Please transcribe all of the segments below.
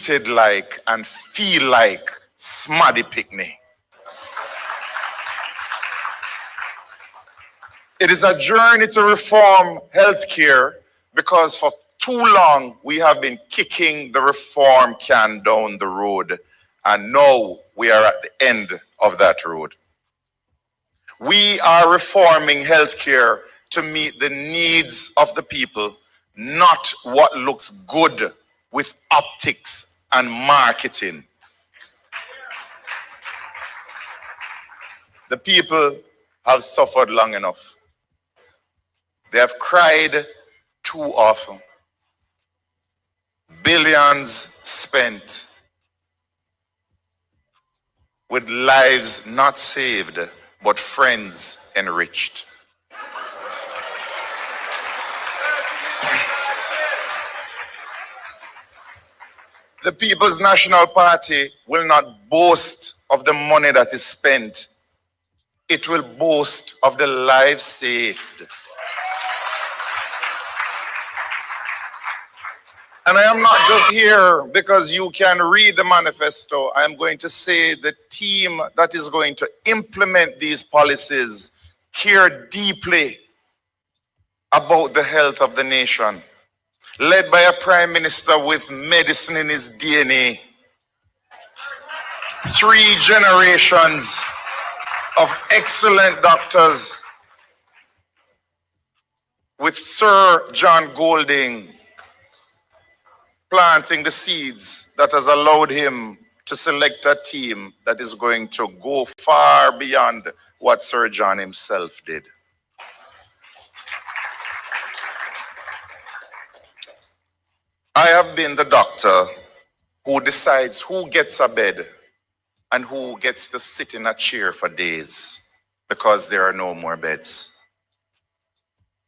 treated like and feel like Smaddy Pickney. It is a journey to reform healthcare because for too long we have been kicking the reform can down the road, and now we are at the end of that road. We are reforming healthcare to meet the needs of the people, not what looks good with optics and marketing. The people have suffered long enough. They have cried too often. Billions spent with lives not saved, but friends enriched. The People's National Party will not boast of the money that is spent. It will boast of the lives saved. And I am not just here because you can read the manifesto. I am going to say the team that is going to implement these policies care deeply about the health of the nation, led by a prime minister with medicine in his DNA. 3 generations of excellent doctors, with Sir John Golding planting the seeds that has allowed him to select a team that is going to go far beyond what Sir John himself did. I have been the doctor who decides who gets a bed and who gets to sit in a chair for days because there are no more beds.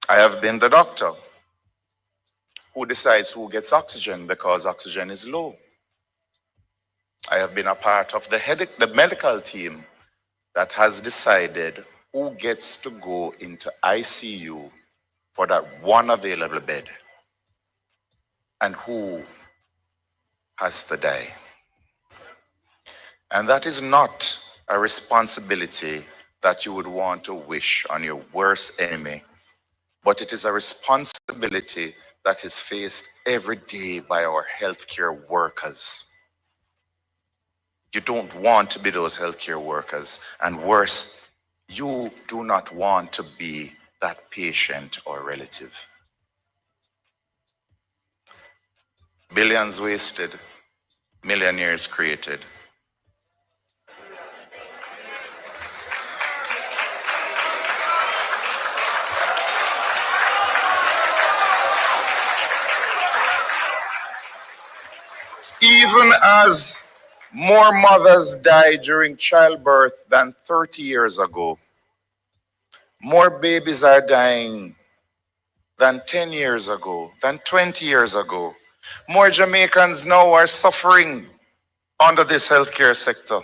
I have been the doctor who decides who gets oxygen because oxygen is low. I have been a part of the medical team that has decided who gets to go into ICU for that one available bed and who has to die. And that is not a responsibility that you would want to wish on your worst enemy, but it is a responsibility that is faced every day by our healthcare workers. You don't want to be those healthcare workers, and worse, you do not want to be that patient or relative. Billions wasted, millionaires created. Even as more mothers die during childbirth than 30 years ago, more babies are dying than 10 years ago, than 20 years ago. More Jamaicans now are suffering under this healthcare sector.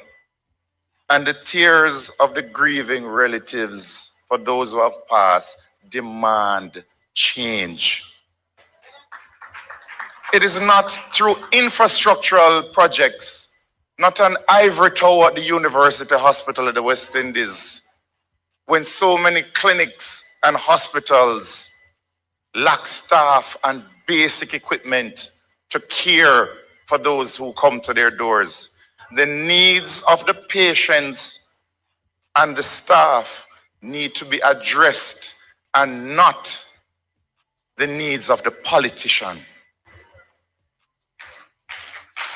And the tears of the grieving relatives for those who have passed demand change. It is not through infrastructural projects, not an ivory tower at the University Hospital of the West Indies, when so many clinics and hospitals lack staff and basic equipment to care for those who come to their doors. The needs of the patients and the staff need to be addressed, and not the needs of the politician.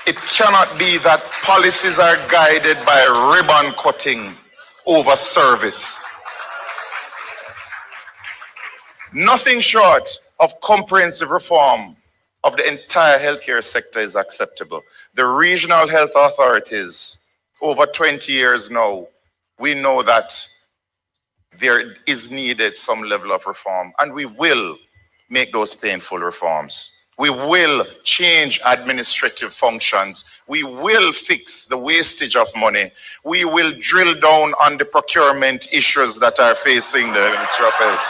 It cannot be that policies are guided by ribbon cutting over service. Nothing short of comprehensive reform of the entire healthcare sector is acceptable. The regional health authorities, over 20 years now, we know that there is needed some level of reform, and we will make those painful reforms. We will change administrative functions. We will fix the wastage of money. We will drill down on the procurement issues that are facing the Ministry of Health.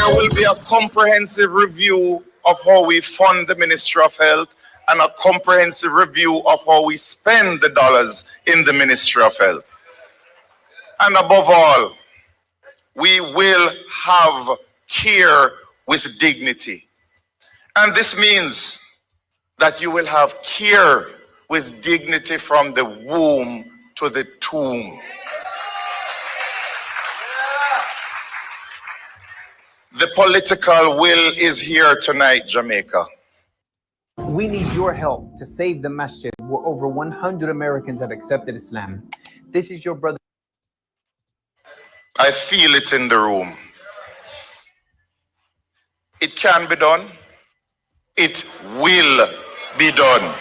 There will be a comprehensive review of how we fund the Ministry of Health and a comprehensive review of how we spend the dollars in the Ministry of Health. And above all, we will have care with dignity. And this means that you will have care with dignity from the womb to the tomb. The political will is here tonight, Jamaica. We need your help to save the masjid, where over 100 Americans have accepted Islam. This is your brother. I feel it in the room. It can be done. It will be done.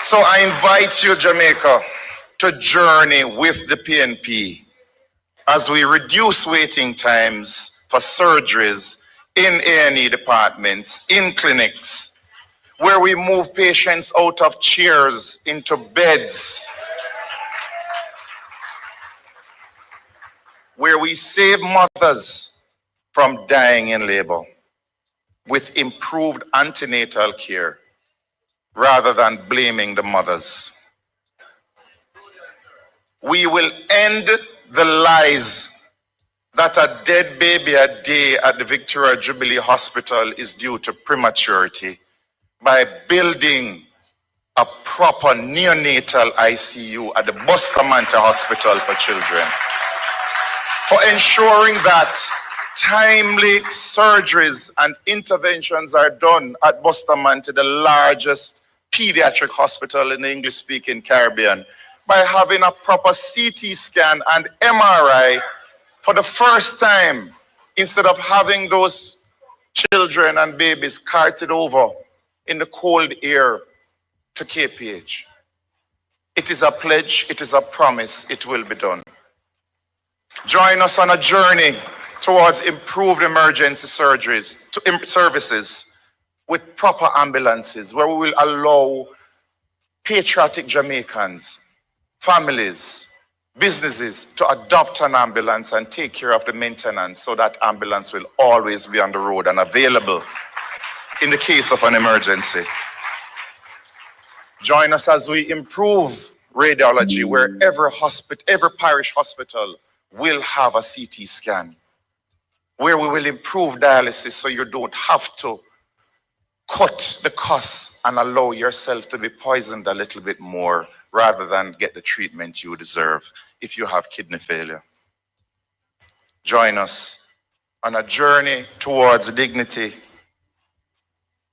So I invite you, Jamaica, to journey with the PNP as we reduce waiting times for surgeries in A&E departments, in clinics, where we move patients out of chairs into beds, where we save mothers from dying in labor with improved antenatal care rather than blaming the mothers. We will end the lies that a dead baby a day at the Victoria Jubilee Hospital is due to prematurity by building a proper neonatal ICU at the Bustamante Hospital for Children, for ensuring that timely surgeries and interventions are done at Bustamante, the largest pediatric hospital in the English-speaking Caribbean, by having a proper CT scan and MRI for the first time, instead of having those children and babies carted over in the cold air to KPH. It is a pledge, it is a promise, it will be done. Join us on a journey towards improved emergency services with proper ambulances, where we will allow patriotic Jamaicans, families, businesses to adopt an ambulance and take care of the maintenance, so that ambulance will always be on the road and available in the case of an emergency. Join us as we improve radiology, where every parish hospital will have a CT scan, where we will improve dialysis so you don't have to cut the costs and allow yourself to be poisoned a little bit more rather than get the treatment you deserve if you have kidney failure. Join us on a journey towards dignity,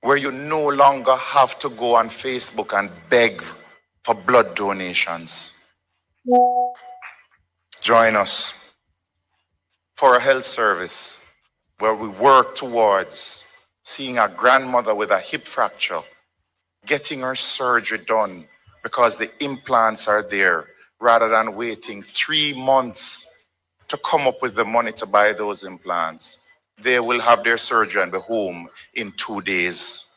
where you no longer have to go on Facebook and beg for blood donations. Join us for a health service where we work towards seeing a grandmother with a hip fracture, getting her surgery done because the implants are there, rather than waiting 3 months to come up with the money to buy those implants. They will have their surgery and be home in 2 days.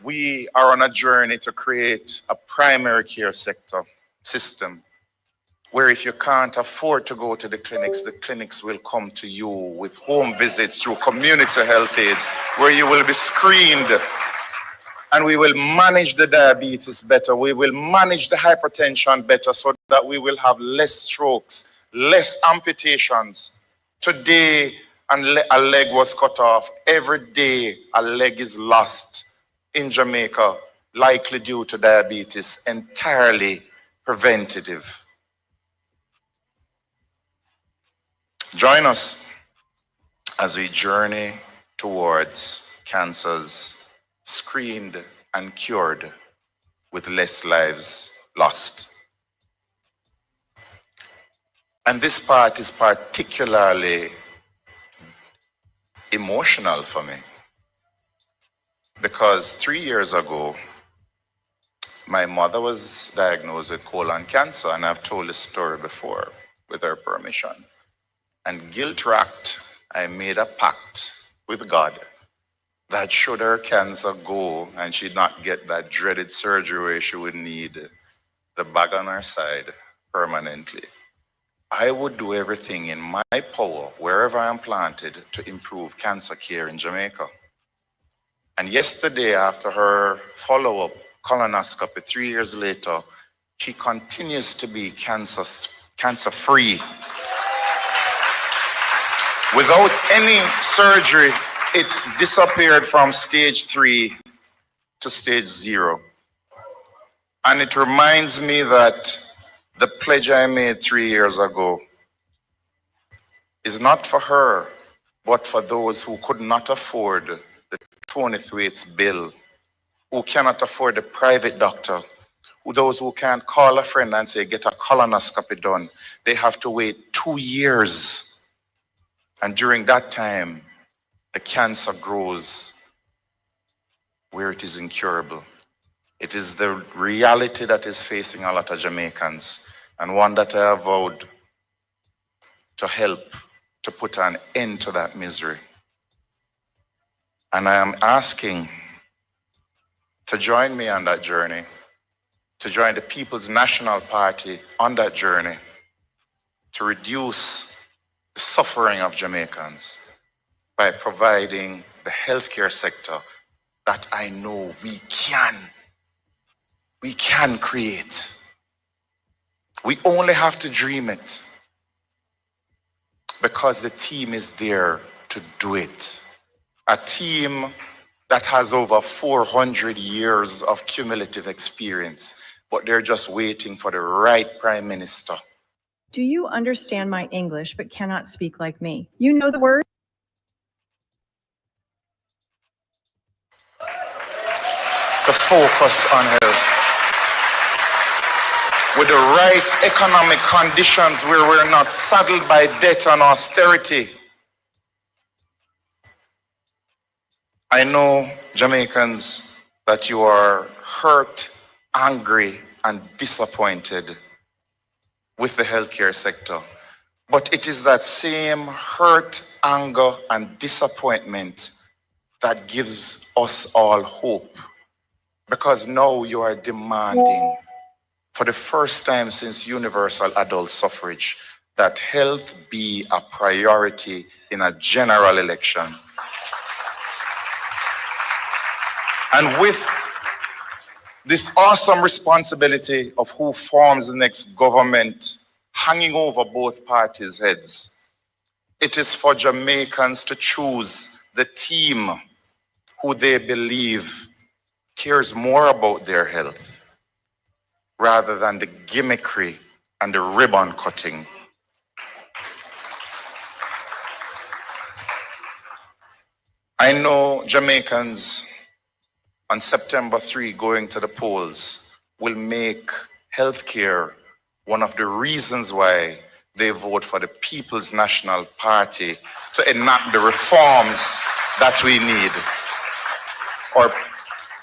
We are on a journey to create a primary care system where if you can't afford to go to the clinics will come to you with home visits through community health aides, where you will be screened, and we will manage the diabetes better. We will manage the hypertension better, so that we will have less strokes, less amputations. Today, a leg was cut off. Every day, a leg is lost in Jamaica, likely due to diabetes, entirely preventative. Join us as we journey towards cancers screened and cured with less lives lost. And this part is particularly emotional for me, because 3 years ago, my mother was diagnosed with colon cancer, and I've told this story before with her permission. And guilt-racked, I made a pact with God that should her cancer go and she'd not get that dreaded surgery she would need, the bag on our side permanently, I would do everything in my power, wherever I am planted, to improve cancer care in Jamaica. And yesterday, after her follow-up colonoscopy 3 years later, she continues to be cancer-free. Without any surgery, it disappeared from stage 3 to stage 0. And it reminds me that the pledge I made 3 years ago is not for her, but for those who could not afford the Tony Thwaites bill, who cannot afford a private doctor, those who can't call a friend and say, get a colonoscopy done. They have to wait 2 years. And during that time, the cancer grows where it is incurable. It is the reality that is facing a lot of Jamaicans, and one that I have vowed to help to put an end to that misery. And I am asking to join me on that journey, to join the People's National Party on that journey, to reduce the suffering of Jamaicans by providing the healthcare sector that I know we can create. We only have to dream it, because the team is there to do it. A team that has over 400 years of cumulative experience, but they're just waiting for the right prime minister. Do you understand my English but cannot speak like me? You know the word? To focus on health with the right economic conditions where we're not saddled by debt and austerity. I know, Jamaicans, that you are hurt, angry, and disappointed with the healthcare sector. But it is that same hurt, anger, and disappointment that gives us all hope. Because now you are demanding, for the first time since universal adult suffrage, that health be a priority in a general election. And with this awesome responsibility of who forms the next government hanging over both parties' heads, it is for Jamaicans to choose the team who they believe cares more about their health rather than the gimmickry and the ribbon cutting. I know Jamaicans on September 3 going to the polls will make healthcare one of the reasons why they vote for the People's National Party to enact the reforms that we need. Our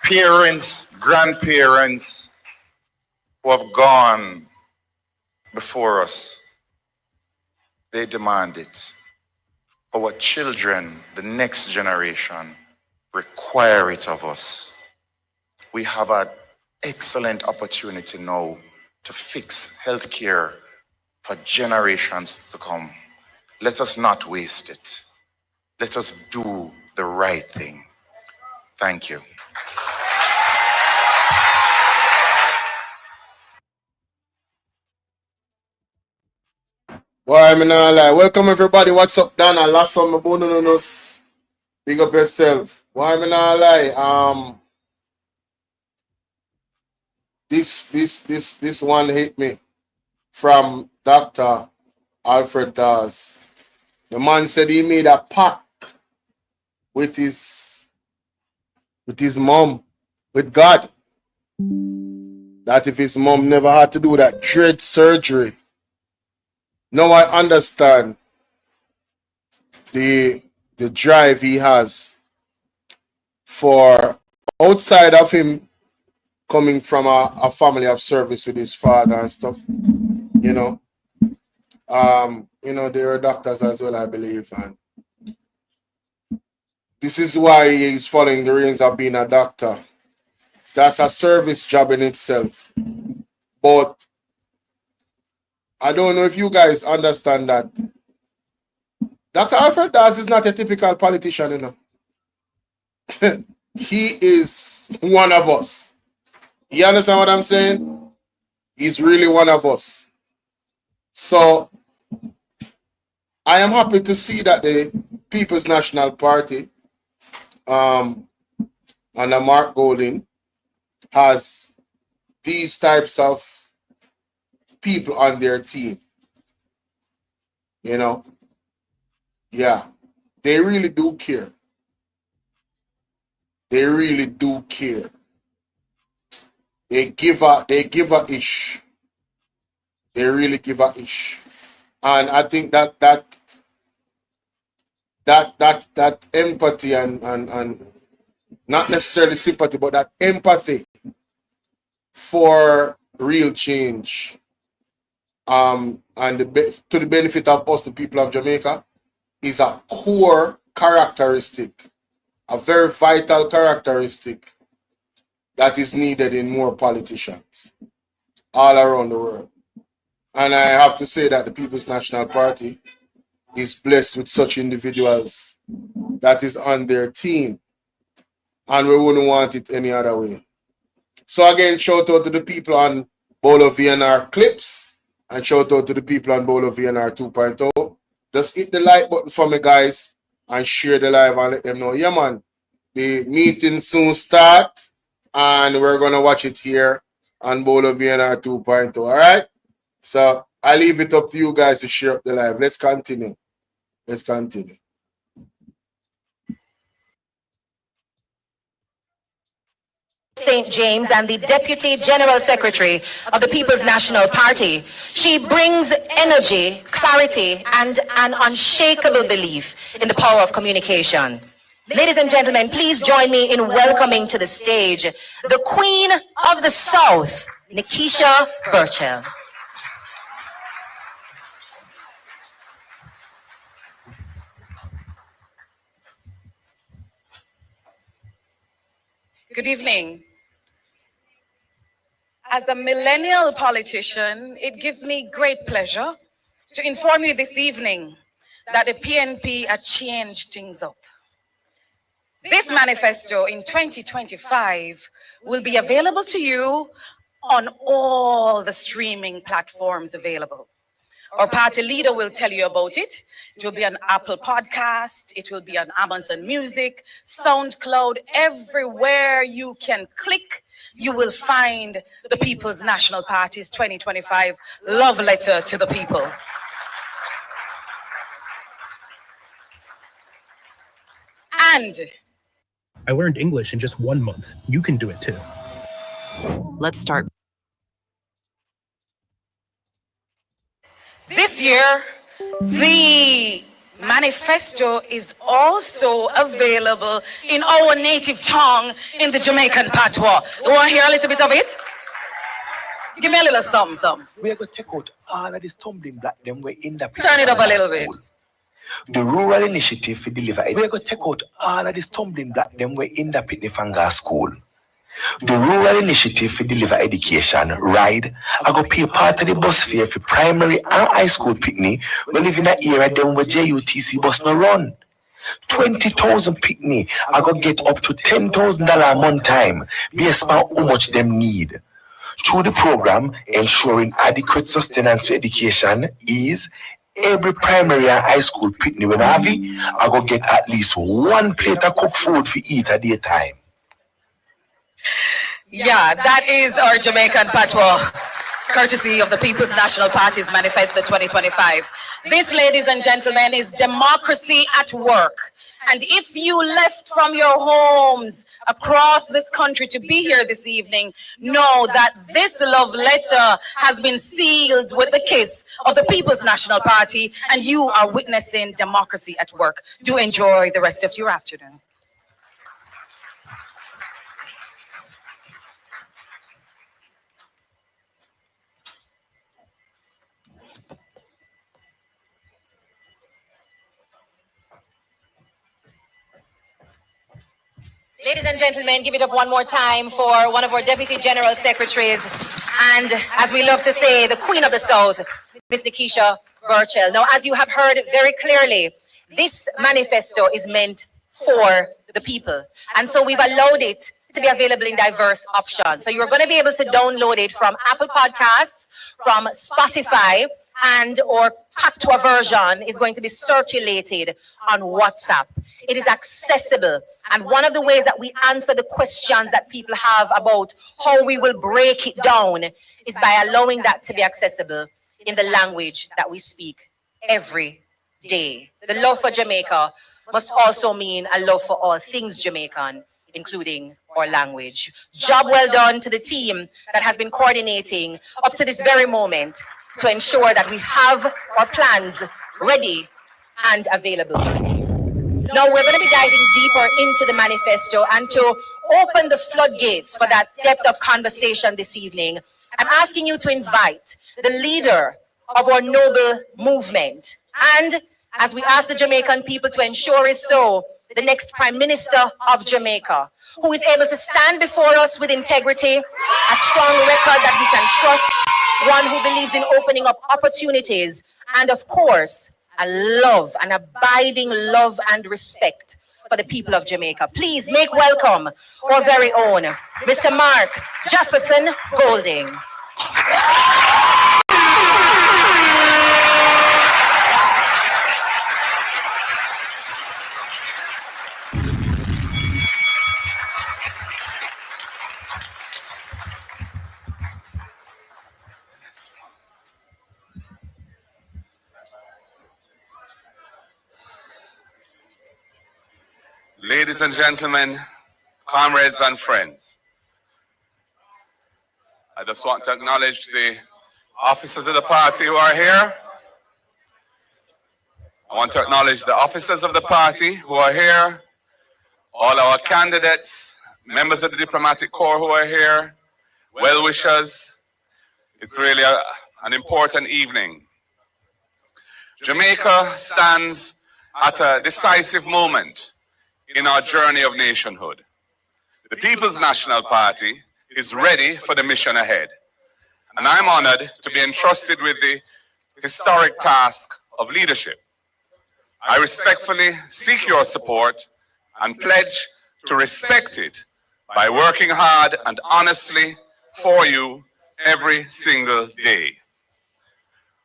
parents, grandparents who have gone before us, they demand it. Our children, the next generation, require it of us. We have an excellent opportunity now to fix healthcare for generations to come. Let us not waste it. Let us do the right thing. Thank you. Boy, I mean, lie. Welcome everybody. What's up, Dana? Last summer, bonus. Big up yourself. Boy, I mean, lie. This one hit me from Dr. Alfred Dawes. The man said he made a pact with his mom, with God, that if his mom never had to do that dread surgery. Now I understand the drive he has for, outside of him coming from a family of service with his father and stuff, you know. There are doctors as well, I believe, and this is why he's following the reins of being a doctor. That's a service job in itself. But I don't know if you guys understand that Dr. Alfred Dawes is not a typical politician, you know. He is one of us. You understand what I'm saying? He's really one of us. So I am happy to see that the People's National Party under Mark Golding has these types of people on their team. You know, yeah, they really do care. They really do care. They give a ish. They really give a ish. And I think that empathy and not necessarily sympathy, but that empathy for real change and to the benefit of us, the people of Jamaica, is a core characteristic, a very vital characteristic that is needed in more politicians all around the world. And I have to say that the People's National Party is blessed with such individuals that is on their team, and we wouldn't want it any other way. So again, shout out to the people on Bolo VNR Clips, and shout out to the people on Bolo VNR 2.0. Just hit the like button for me, guys, and share the live and let them know. Yeah, man, the meeting soon start, and we're going to watch it here on Bolo VNR 2.0. All right? So I leave it up to you guys to share up the live. Let's continue. Let's continue. St. James and the Deputy General Secretary of the People's National Party. She brings energy, clarity, and an unshakable belief in the power of communication. Ladies and gentlemen, please join me in welcoming to the stage the Queen of the South, Nikisha Burchell. Good evening. As a millennial politician, it gives me great pleasure to inform you this evening that the PNP has changed things up. This manifesto in 2025 will be available to you on all the streaming platforms available. Our party leader will tell you about it. It will be on Apple Podcast, it will be on Amazon Music, SoundCloud, everywhere you can click, you will find the People's National Party's 2025 love letter to the people. And I learned English in just 1 month. You can do it too. Let's start. This year, the manifesto is also available in our native tongue in the Jamaican patois. You want to hear a little bit of it? Give me a little something. We're going to take out all of this tumbling black them way in the Turn it up a little bit. The rural initiative for deliver it. We're going to take out all of this tumbling black them way in the Pitney school. The rural initiative for deliver education, RIDE, I go pay part of the bus fare for primary and high school picnic. We live in an area them where JUTC bus no run. 20,000 picnic, I go get up to $10,000 a month time based on how much them need. Through the program, ensuring adequate sustenance to education is every primary and high school picnic when I go get at least one plate of cooked food for eat a day time. Yeah, that is our Jamaican patois, courtesy of the People's National Party's Manifesto 2025. This, ladies and gentlemen, is democracy at work. And if you left from your homes across this country to be here this evening, know that this love letter has been sealed with the kiss of the People's National Party, and you are witnessing democracy at work. Do enjoy the rest of your afternoon. Ladies and gentlemen, give it up one more time for one of our Deputy General Secretaries, and as we love to say, the Queen of the South, Ms. Nikisha Burchell. Now, as you have heard very clearly, this manifesto is meant for the people, and so we've allowed it to be available in diverse options. So you're going to be able to download it from Apple Podcasts, from Spotify, and or patois version is going to be circulated on WhatsApp. It is accessible. And one of the ways that we answer the questions that people have about how we will break it down is by allowing that to be accessible in the language that we speak every day. The love for Jamaica must also mean a love for all things Jamaican, including our language. Job well done to the team that has been coordinating up to this very moment to ensure that we have our plans ready and available. Now we're going to be diving deeper into the manifesto, and to open the floodgates for that depth of conversation this evening, I'm asking you to invite the leader of our noble movement, and as we ask the Jamaican people to ensure is so, the next Prime Minister of Jamaica, who is able to stand before us with integrity, a strong record that we can trust, one who believes in opening up opportunities, and of course, a love, an abiding love and respect for the people of Jamaica. Please make welcome our very own Mr. Mark Jefferson Golding. Ladies and gentlemen, comrades and friends, I just want to acknowledge the officers of the party who are here. I want to acknowledge the officers of the party who are here, all our candidates, members of the diplomatic corps who are here, well-wishers. It's really an important evening. Jamaica stands at a decisive moment in our journey of nationhood. The People's National Party is ready for the mission ahead, and I'm honored to be entrusted with the historic task of leadership. I respectfully seek your support and pledge to respect it by working hard and honestly for you every single day.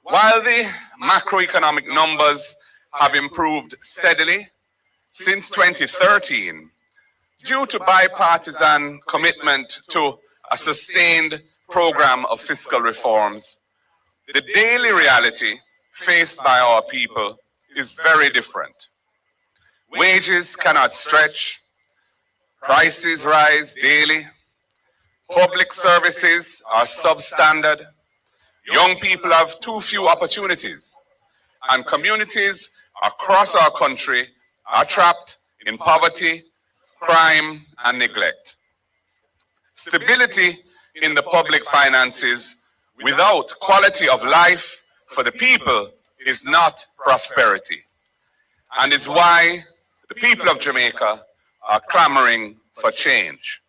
While the macroeconomic numbers have improved steadily since 2013, due to bipartisan commitment to a sustained program of fiscal reforms, the daily reality faced by our people is very different. Wages cannot stretch, prices rise daily, public services are substandard, young people have too few opportunities, and communities across our country are trapped in poverty, crime, and neglect. Stability in the public finances without quality of life for the people is not prosperity, and is why the people of Jamaica are clamoring for change.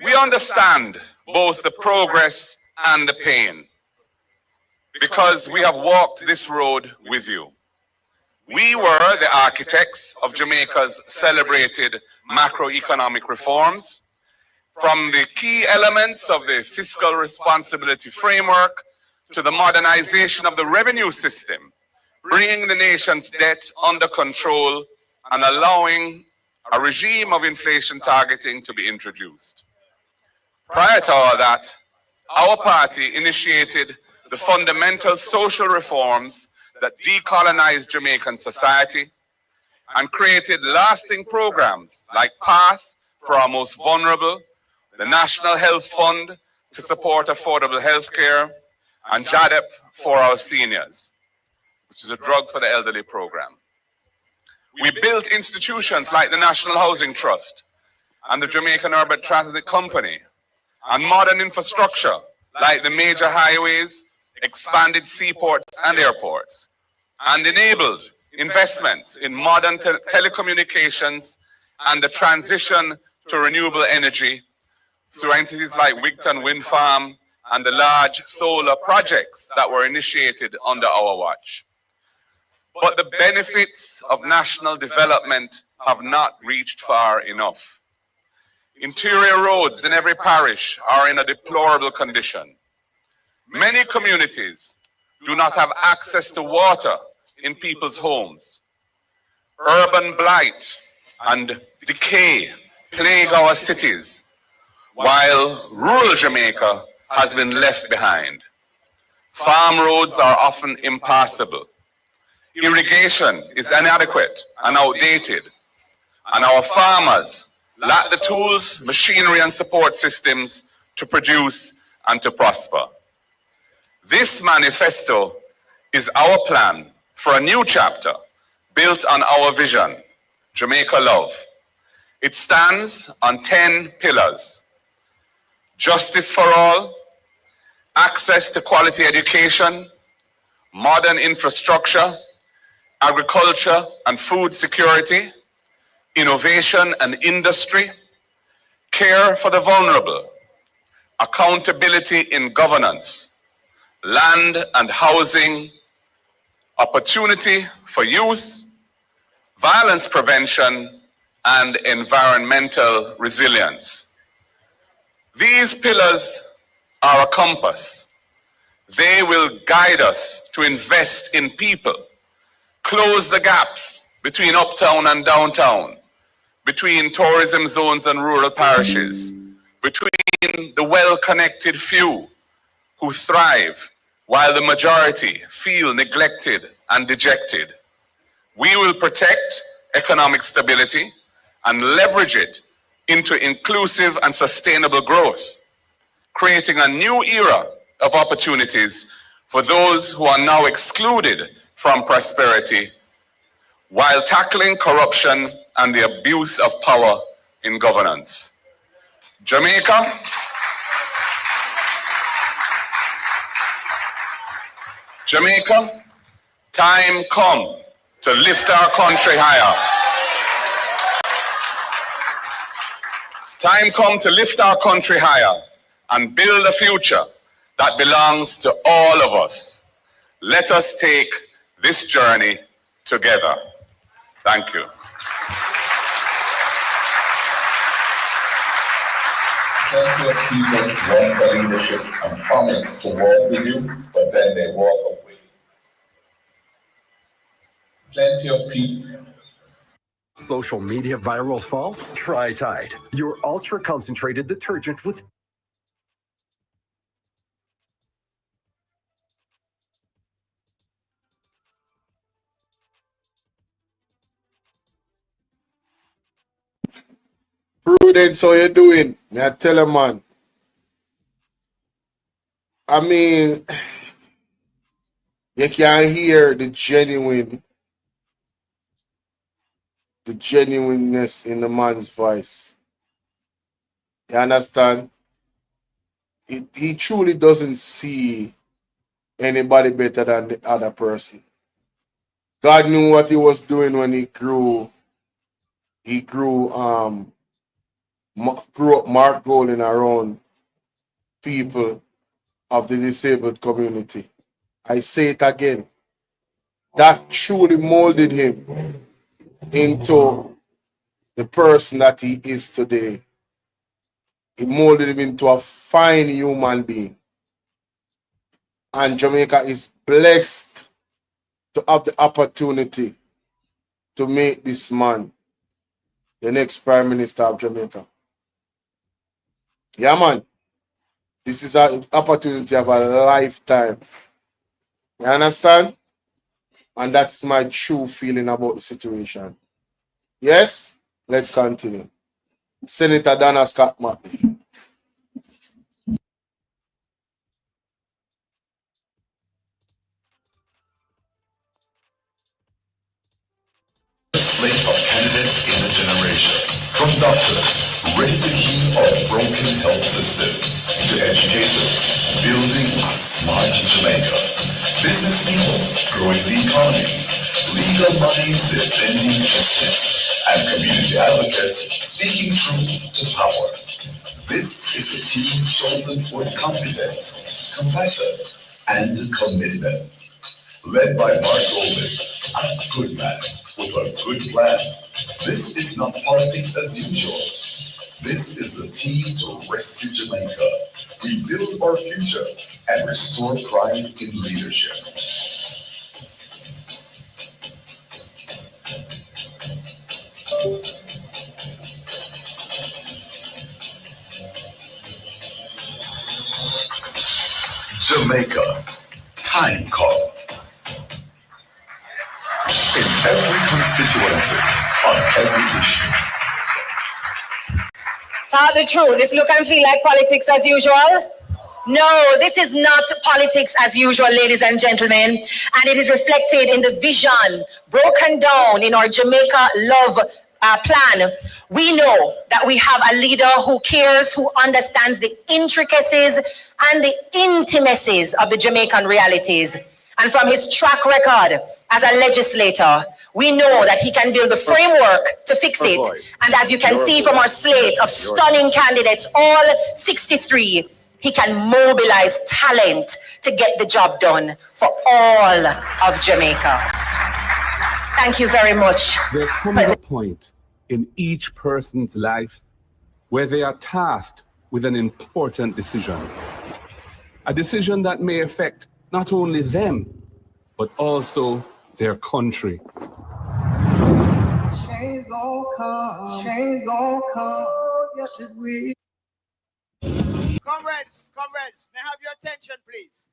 We understand both the progress and the pain because we have walked this road with you. We were the architects of Jamaica's celebrated macroeconomic reforms, from the key elements of the fiscal responsibility framework to the modernization of the revenue system, bringing the nation's debt under control and allowing a regime of inflation targeting to be introduced. Prior to all that, our party initiated the fundamental social reforms that decolonized Jamaican society and created lasting programs like PATH for our most vulnerable, the National Health Fund to support affordable health care, and JADEP for our seniors, which is a drug for the elderly program. We built institutions like the National Housing Trust and the Jamaican Urban Transit Company, and modern infrastructure like the major highways, expanded seaports and airports, and enabled investments in modern telecommunications and the transition to renewable energy through entities like Wigton Wind Farm and the large solar projects that were initiated under our watch. But the benefits of national development have not reached far enough. Interior roads in every parish are in a deplorable condition. Many communities do not have access to water in people's homes. Urban blight and decay plague our cities, while rural Jamaica has been left behind. Farm roads are often impassable. Irrigation is inadequate and outdated, and our farmers lack the tools, machinery, and support systems to produce and to prosper. This manifesto is our plan for a new chapter built on our vision, Jamaica Love. It stands on 10 pillars: justice for all, access to quality education, modern infrastructure, agriculture and food security, innovation and industry, care for the vulnerable, accountability in governance, land and housing, opportunity for youth, violence prevention, and environmental resilience. These pillars are a compass. They will guide us to invest in people, close the gaps between uptown and downtown, between tourism zones and rural parishes, between the well-connected few who thrive while the majority feel neglected and dejected. We will protect economic stability and leverage it into inclusive and sustainable growth, creating a new era of opportunities for those who are now excluded from prosperity, while tackling corruption and the abuse of power in governance. Jamaica time come to lift our country higher. Time come to lift our country higher and build a future that belongs to all of us. Let us take this journey together. Thank you. Plenty of people run for leadership and promise to walk with you, but then they walk away. Plenty of people. Social media viral fall? Try Tide, your ultra concentrated detergent with Prudence, how you doing? Now tell him, man. I mean, you can hear the genuineness in the man's voice. You understand? He truly doesn't see anybody better than the other person. God knew what he was doing when he grew up Mark Golding around people of the disabled community. I say it again. That truly molded him into the person that he is today. It molded him into a fine human being. And Jamaica is blessed to have the opportunity to make this man the next Prime Minister of Jamaica. Yeah, man. This is an opportunity of a lifetime. You understand? And that is my true feeling about the situation. Yes? Let's continue. Senator Donna Scott Martin. A slate of candidates in a generation. From doctors ready to heal our broken health system, to educators building a smart Jamaica, business people growing the economy, legal bodies defending justice, and community advocates speaking truth to power. This is a team chosen for competence, compassion, and commitment. Led by Mark Golden, a good man with a good plan. This is not politics as usual. This is a team to rescue Jamaica, rebuild our future, and restore pride in leadership. Jamaica, time call. In every constituency, on every issue. Tell the truth, this look and feel like politics as usual? No, this is not politics as usual, ladies and gentlemen. And it is reflected in the vision broken down in our Jamaica Love plan. We know that we have a leader who cares, who understands the intricacies and the intimacies of the Jamaican realities. And from his track record as a legislator, we know that he can build the framework to fix it. And as you can see from our slate of stunning candidates, all 63, he can mobilize talent to get the job done for all of Jamaica. Thank you very much. There comes a point in each person's life where they are tasked with an important decision. A decision that may affect not only them, but also their country. Change gon' come, change gon' come, yes it will. Comrades, may I have your attention, please?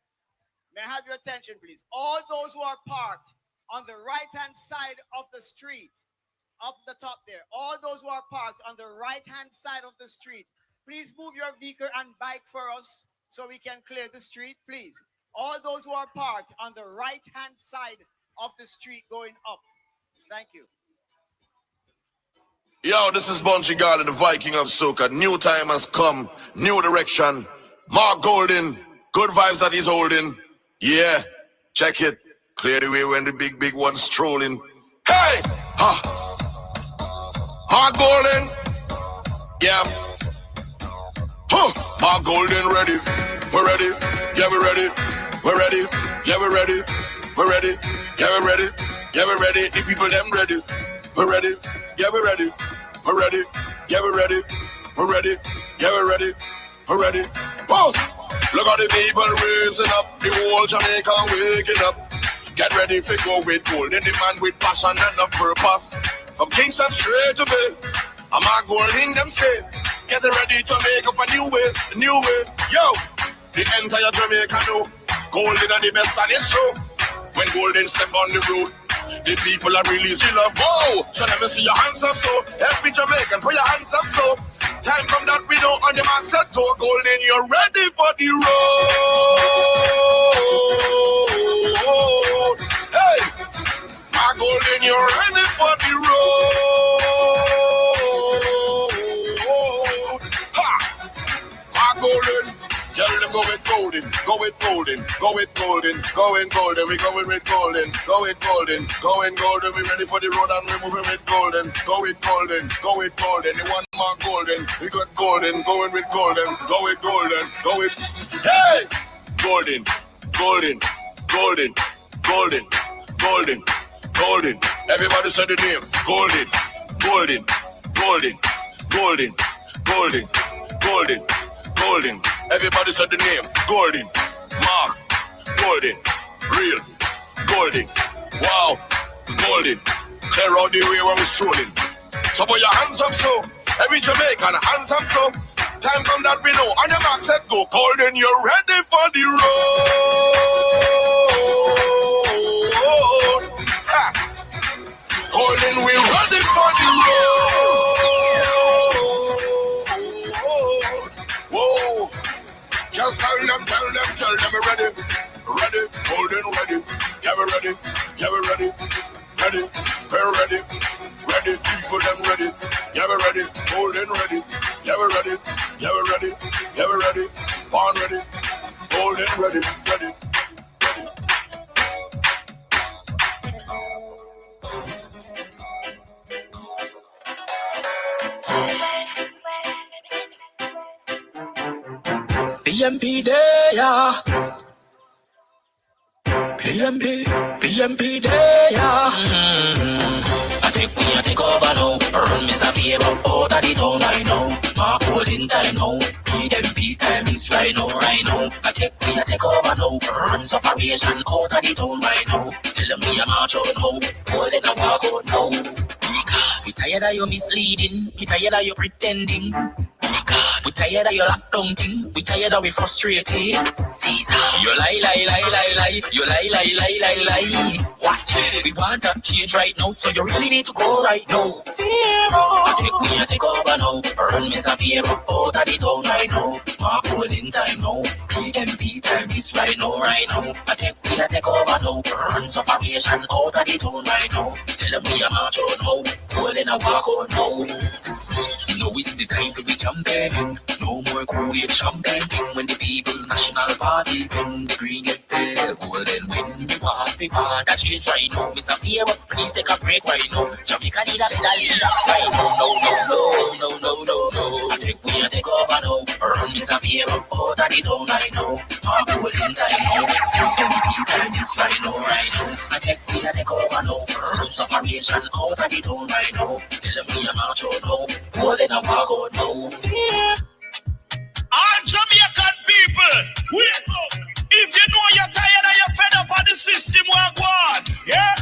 May I have your attention, please? All those who are parked on the right-hand side of the street, up the top there, all those who are parked on the right-hand side of the street, please move your vehicle and bike for us so we can clear the street, please. All those who are parked on the right-hand side of the street going up. Thank you. Yo, this is Bunchy Garland, the Viking of Soca. New time has come, new direction. Mark Golden, good vibes that he's holding. Yeah, check it. Clear the way when the big one's strolling. Hey! Ha! Mark Golden! Yeah. Huh! Mark Golden ready. We're ready. Yeah, we're ready. We're ready. Yeah, we're ready. We're ready. Yeah, we're ready. Yeah, we're ready. The people them ready. We're ready. Yeah, we're ready. We're ready. Yeah, we're ready. We're ready. Yeah, we're ready. We're ready. Whoa! Look at the people raising up. The whole Jamaica waking up. Get ready for go with gold. Any man with passion and a purpose. From Kingston straight to Bay. I'm a gold in them say. Get ready to make up a new way. A new way. Yo! The entire Jamaica know. Golden are the best on this show. When Golden step on the road, the people are really see love. Whoa! So let me see your hands up, so every Jamaican put your hands up, so time come that we know on the mark set go. Golden, you're ready for the road. Hey, my Golden, you're ready for the road. Ha, my Golden. Tell them go with golden, go with golden, go with golden, go in golden, we going with golden, go with golden, go in golden, we ready for the road and we moving with golden, go with golden, go with golden, the one more golden, we got golden, going with golden, go with golden, go with, hey! Golden, golden, golden, golden, golden, golden, everybody say the name, golden, golden, golden, golden, golden, golden, golden. Everybody said the name, Golden, Mark, Golden, real, Golden, wow, Golden, clear out the way when we're strolling. So put your hands up so, every Jamaican, hands up so, time come that we know, on your mark set go, Golden, you're ready for the road. Ha. Golden, we're ready for the road. Whoa. Just tell them we're ready, ready, golden, ready, yeah, we're ready, yeah, we're ready, ready, we're ready, ready, people, them ready, yeah, we're ready, golden, ready, yeah, we're ready, yeah, we're ready, yeah, we're ready, born ready, golden, ready, ready. PMP there, yeah. PMP there, yeah. I take over now. Run me a favor out of the town right now. Mark holding time now. PMP time is right now. I take over now. Run suffocation out of the town right now. Tell me I'm out now. Holding a walk out now. We tired of you misleading. We tired of you pretending. We tired of your lockdown thing. We tired of we frustrated. Caesar, you lie. You lie. Watch it. We want a change right now, so you really need to go right now. I take over now. Run me a favor out of the town right now. Mark holding time now. PMP time is right now. I take over now. Run suffocation out of the town right now. Tell me I'm out now. Holding a walk out now. Now it's the time to be campaigning. No more Kool-Aid champagne thing. When the people's national party win, the green get pale, golden win. We want a change right now. Miss a favor, please take a break right now. Jamaica need a better leader right now. No. I take over now. Run miss a favor out of the town right now. Mark holding time now. PMP time is right now. I take over now. Run suffocation out of the town right now. Tell me I'm out now. Holding a walk out now. All Jamaican people, wake up. If you know you're tired and you're fed up of the system, walk on. Yeah?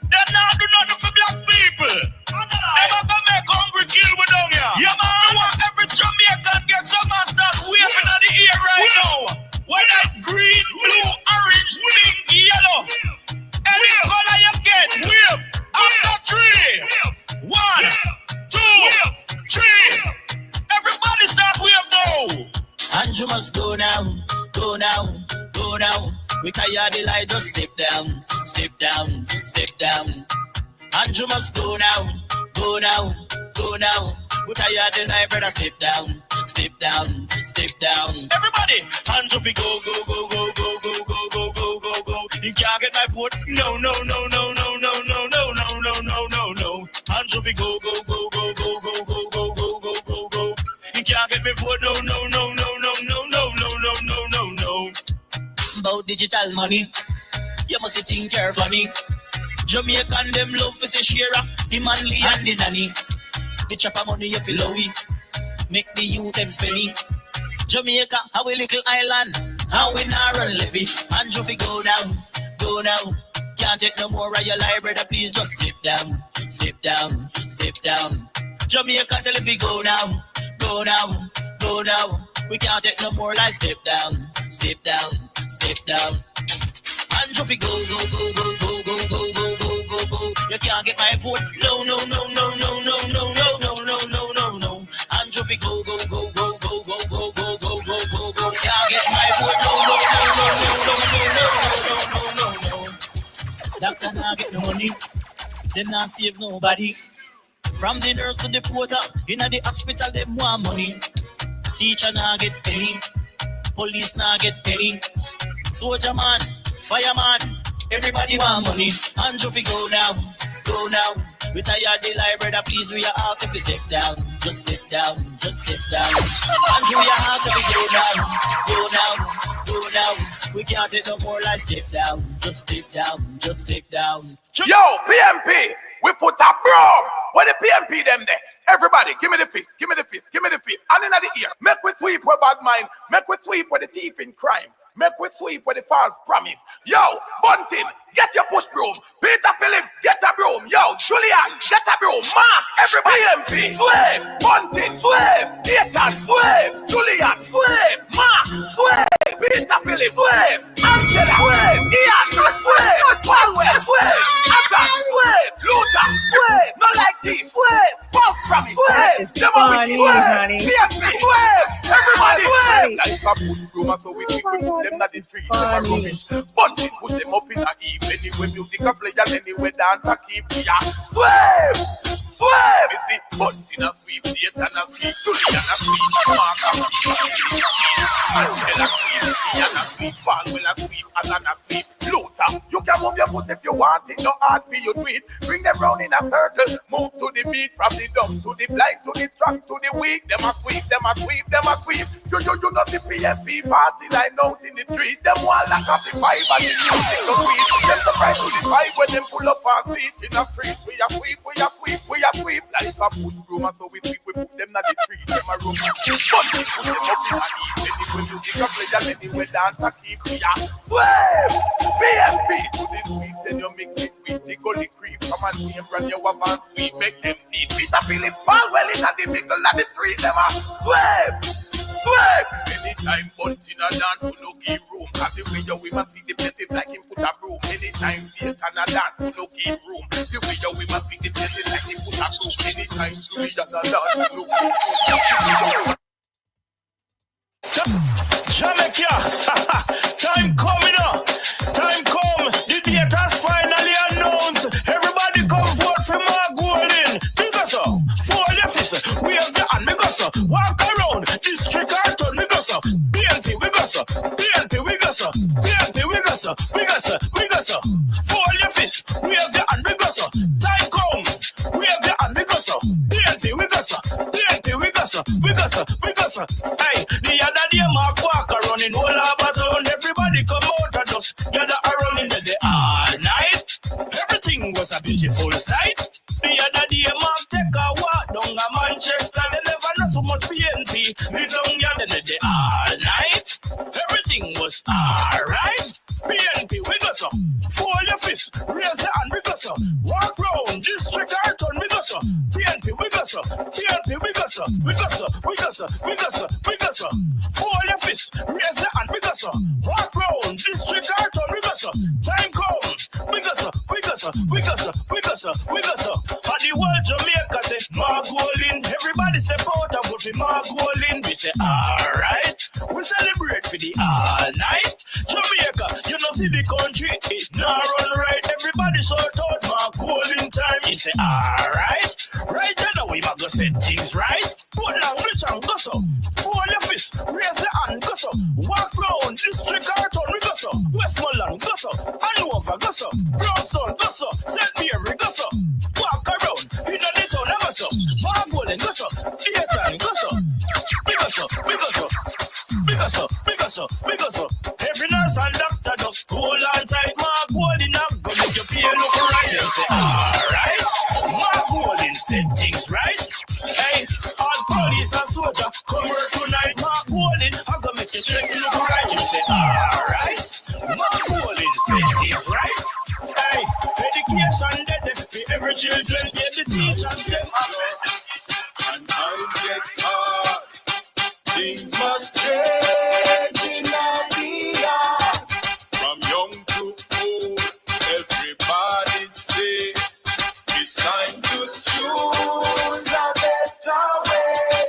Then now do nothing for black people. Never gonna make hungry kill with down here. Yeah, man. I want every Jamaican get some of that waving at the ear right now. Whether green, blue, orange, pink, yellow. Any color you get, wave. After 3, 1, 2, 3. Everybody start wave now. And you must go now. We tired the light, just step down. And you must go now. We tired the light, brother, step down. Everybody, hands off, go. You can't get my foot. No. Hands off, go. You can't get me foot. No. About digital money, you must think you're funny. Jamaican them love for say share the manly and the nanny. The chopper money you feel low, make the youth them spenny. Jamaica, how we little island, how we not run levy. And you fi go now. Can't take no more of your life, brother. Please just step down. Jamaica, tell if you go now. We can't take no more like step down. And you fi go. You can't get my foot. No. And you fi go. Can't get my foot. No. Doctor not get no money. Them not save nobody. From the nurse to the porter, in the hospital them want money. Teacher not get penny. Police not get penny. Soldier man, fireman, everybody want money. And you fi go now. We tired the life, brother, please we are asked if we step down. Just step down. And you are asked if we go now. We can't take no more like step down. Just step down. Yo, PMP, we put a broom. What the PMP them there? Everybody, give me the fist. And in the ear, make we sweep with bad mind. Make we sweep with the thief in crime. Make we sweep with the false promise. Yo, Bunting, get your push broom. Peter Phillips, get a broom. Yo, Julian, get a broom. Mark, everybody. PMP, sweep. Bunting, sweep. Ethan, sweep. Julian, sweep. Mark, sweep. Peter Phillips, sweep. Angela, sweep. Ian, sweep. Palwell, sweep. Hassan, sweep. Luther, sweep. Not like this, sweep. Bob Promise, sweep. Funny, honey. PMP, sweep. Everybody, sweep. Like a push broom, so we move them not the street, them a rubbish. Bunting push them up in a heap. Anyway, music a play and anyway dance a keep. Yeah, sweep. You see, Bunting a sweep, Satan a sweep, Julian a sweep, Mark a sweep, Angela a sweep. And a sweep, fall will a sweep, and a sweep. Luther, you can move your foot if you want it, no hard for you to it. Bring them round in a circle, move to the beat, from the dumb to the blind, to the strong, to the weak. Them a sweep, them a sweep, them a sweep. You know the PNP party line out in the street. Them one lock up the five and the music go sweep. Them surprise to the five when them pull up our feet in the street. We a sweep, we a sweep, we a sweep. Like a foot room, and so we sweep, we put them in the street. Them a room, but we put them up in the heat. When music a play, and anyway dance a keep. We a sweep, PNP to the sweep. Then you mix it with the gully creep. Come and see him run your up and sweep. Make them see Peter Philip fall well in the middle of the street. Them a sweep, sweep. Anytime bunting a dance to no game room. Cause the way we must see the places like him put a broom. Anytime Satan a dance to no game room. The way we must see the places like him put a broom. Anytime Julian a dance to no game room. Jamaica, time coming up. Time come. The date has finally announced. Everybody come vote for Mark Golden. Because for your fist, we have the hand. Because walk around district carton. Because BNP, because BNP, because BNP, because for your fist, we have the hand. Because time come. We have the hand. Because BNP, because hey, the other day Mark Walker running all over town. Everybody come out and just gather around in the day all night. Everything was a beautiful sight. The other day Mark take a walk down to Manchester. They never know so much BNP. They down here in the day all night. Everything was alright. BNP, we go so. Fold your fist, raise the hand, we go so. Walk round, district carton, we go so. BNP, we go so. BNP, we go so. We go so, we go so, we go so, we go so. Fold your fist, raise the hand, we go so. Walk round, district carton, we go so. Time come, we go so, we go so, we go so, we go so, we go so. And the world Jamaica say, Mark Golden. Everybody step out and vote for Mark Golden. We say, alright. We celebrate for the all night. Jamaica, you know see the country, it not run right. Everybody shout out Mark Golden time. You say, alright. Right now we might go set things right. Put language and go so. Fold your fist, raise the hand, go so. Walk round, district carton, we go so. Westmoreland, go so. Hanover, go so. Brownstone, go so. St. Mary, go so. Walk around, in the town, go so. Mark Golden, go so. Theater, go so. We go so, we go so. We go so, we go so, we go so. Every nurse and doctor just hold on tight. Mark Golden up, go make your peer look right. They say, alright. Mark Golden said things right. Hey, all police and soldier, come work tonight. Mark Golden, I'm gonna make your dress look right. You say, alright. Mark Golden said things right. Hey, education dead for every children. Get the teachers them up. And times get hard. Things must change in the yard. From young to old, everybody say it's time to choose a better way.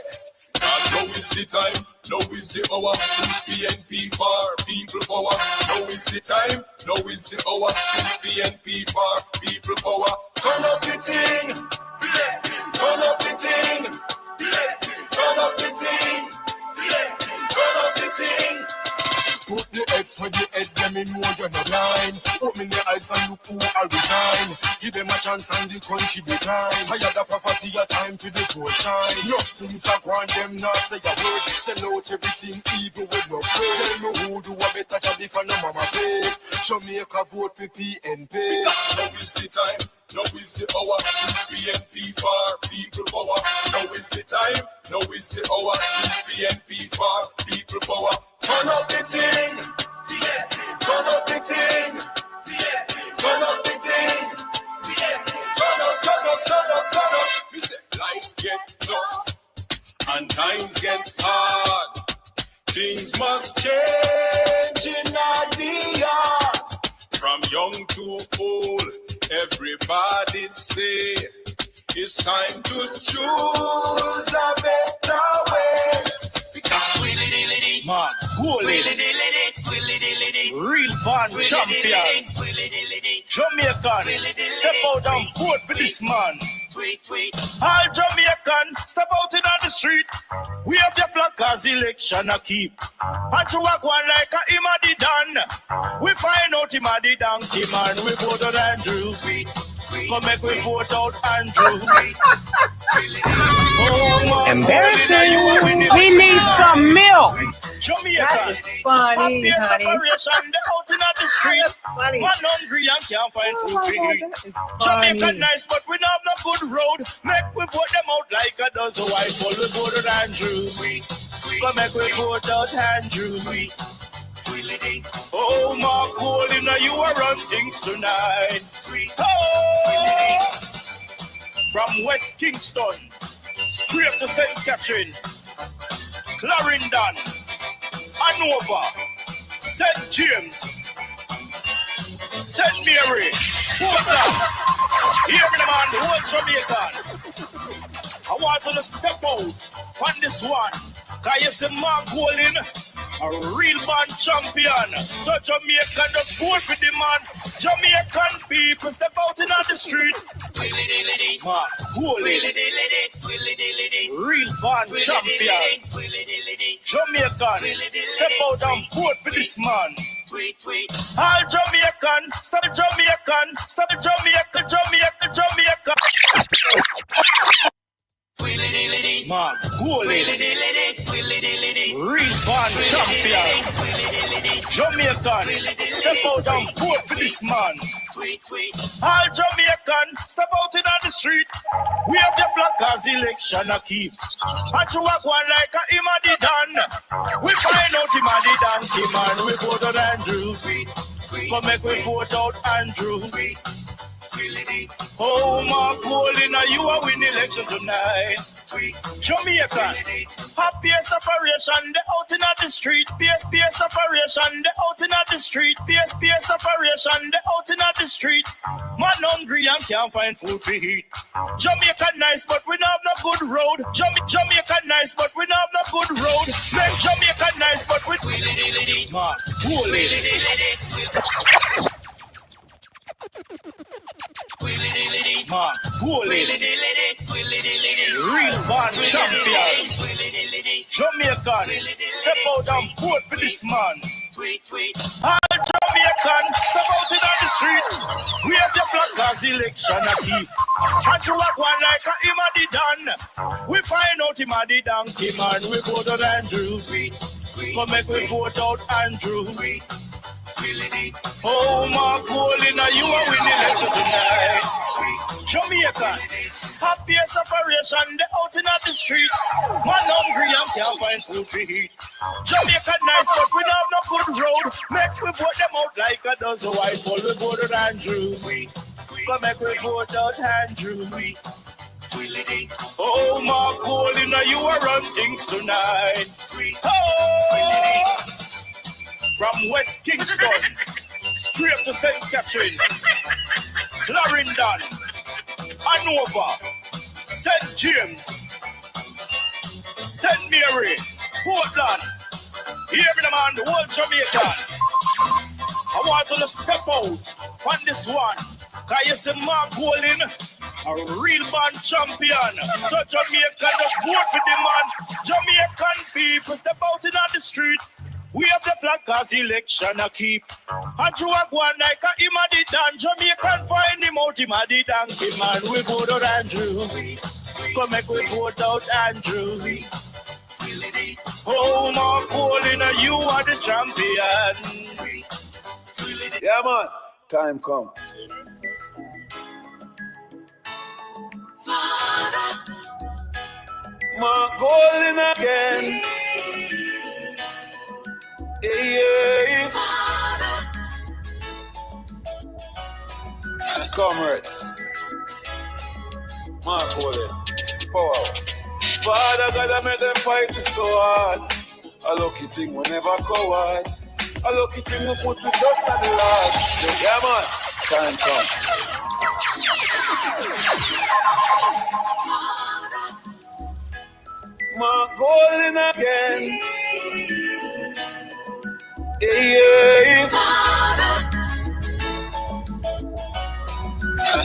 And now is the time, now is the hour. Choose PNP for people power. Now is the time, now is the hour. Choose PNP for people power. Turn up the thing, turn up the thing, turn up the thing. Turn up the thing. Put the X with the head, them in know you're not blind. Open your eyes and look who I resign. Give them a chance and the country decline. Tired of property, a time to the poor shine. No things are going, them not say a word. Sell out everything, even with no pay. Tell me who do a better job if I know mama pay. Jamaica vote for PNP. Now is the time. Now is the hour, choose PNP for people power. Now is the time, now is the hour, choose PNP for people power. Turn up the thing, turn up the thing, turn up the thing, turn up, turn up, turn up, turn up. We say life get tough and times get hard. Things must change in the yard. From young to old, everybody say it's time to choose a better way. Because Mark Golden, real band champion, Jamaican, step out and vote for this man. All Jamaican, step out in the street. We have the flag cause election a keep. And to walk one like a him a the done. We find out him a the donkey man. We vote on Andrew. Come make we vote out Andrew. Embarrassing. We need some milk. Jamaican, That is funny, happy honey. separation, they out in the street. funny. Man hungry and can't find food Oh to my eat. God, that is Jamaica funny. nice, but we don't have no good road. Make we vote them out like a dozen white folk. We vote on Andrew. Come make we vote out Andrew. Oh, Mark Holding, you are run things tonight. Oh, from West Kingston, straight to St. Catherine, Clarendon, Hanover, St. James, St. Mary, Portland. Hear me, man, the whole Jamaican. I want to step out on this one. Cause you see Mark Golding, a real man champion. So Jamaican just vote for the man. Jamaican people step out in the street. Mark Golding, real man champion. Jamaican, step out and vote for this man. All Jamaican, stop the Jamaican, stop the Jamaica. Mark Golding, real band champion. Jamaican, step out and vote for this man. All Jamaican, step out in the street. We have the flag cause election a keep. And to walk one like a him a the done. We find out him a the donkey man. We vote on Andrew. Come make we vote out Andrew. Oh, Mark Golding, you are win election tonight. Jamaican, happy separation, they out in the street. PS separation, they out in the street. PS separation, they out in the street. Man hungry and can't find food to eat. Jamaica nice, but we don't have no good road. Jamaica nice, but we don't have no good road. Make Jamaica nice, but we Mark Golding. Mark Golding, real band champion. Jamaican, step out and vote for this man. All Jamaican, step out in the street. We have the flag cause election a keep. And to walk one like a him a the done. We find out him a the donkey man. We vote on Andrew. Come make we vote out Andrew. Oh, Mark Golding, you are winning election tonight. Jamaican, happy separation, they out in the street. Man hungry and can't find food to eat. Jamaica nice, but we don't have no good road. Make we vote them out like a dozen white folk. We vote on Andrew. Come make we vote out Andrew. Oh, Mark Golding, you are run things tonight. Oh, from West Kingston, straight to St. Catherine, Clarendon, Hanover, St. James, St. Mary, Portland. Hear me, man, the whole Jamaican. I want to step out on this one. Cause you see Mark Golding, a real band champion. So Jamaican just vote for the man. Jamaican people step out in the street. We have the flag cause election a keep. And you walk one like a him a the done. Jamaican find him out him a the donkey man. We vote out Andrew. Come make we vote out Andrew. Oh, Mark Golding, you are the champion. Yeah, man. Time come. Mark Golding again. Yeah. Comrades. Mark Golding. Power. Father God, I made them fight so hard. A lucky thing we never coward. A lucky thing we put the trust on the Lord. Yeah, man. Time come. Mark Golding again. Yeah.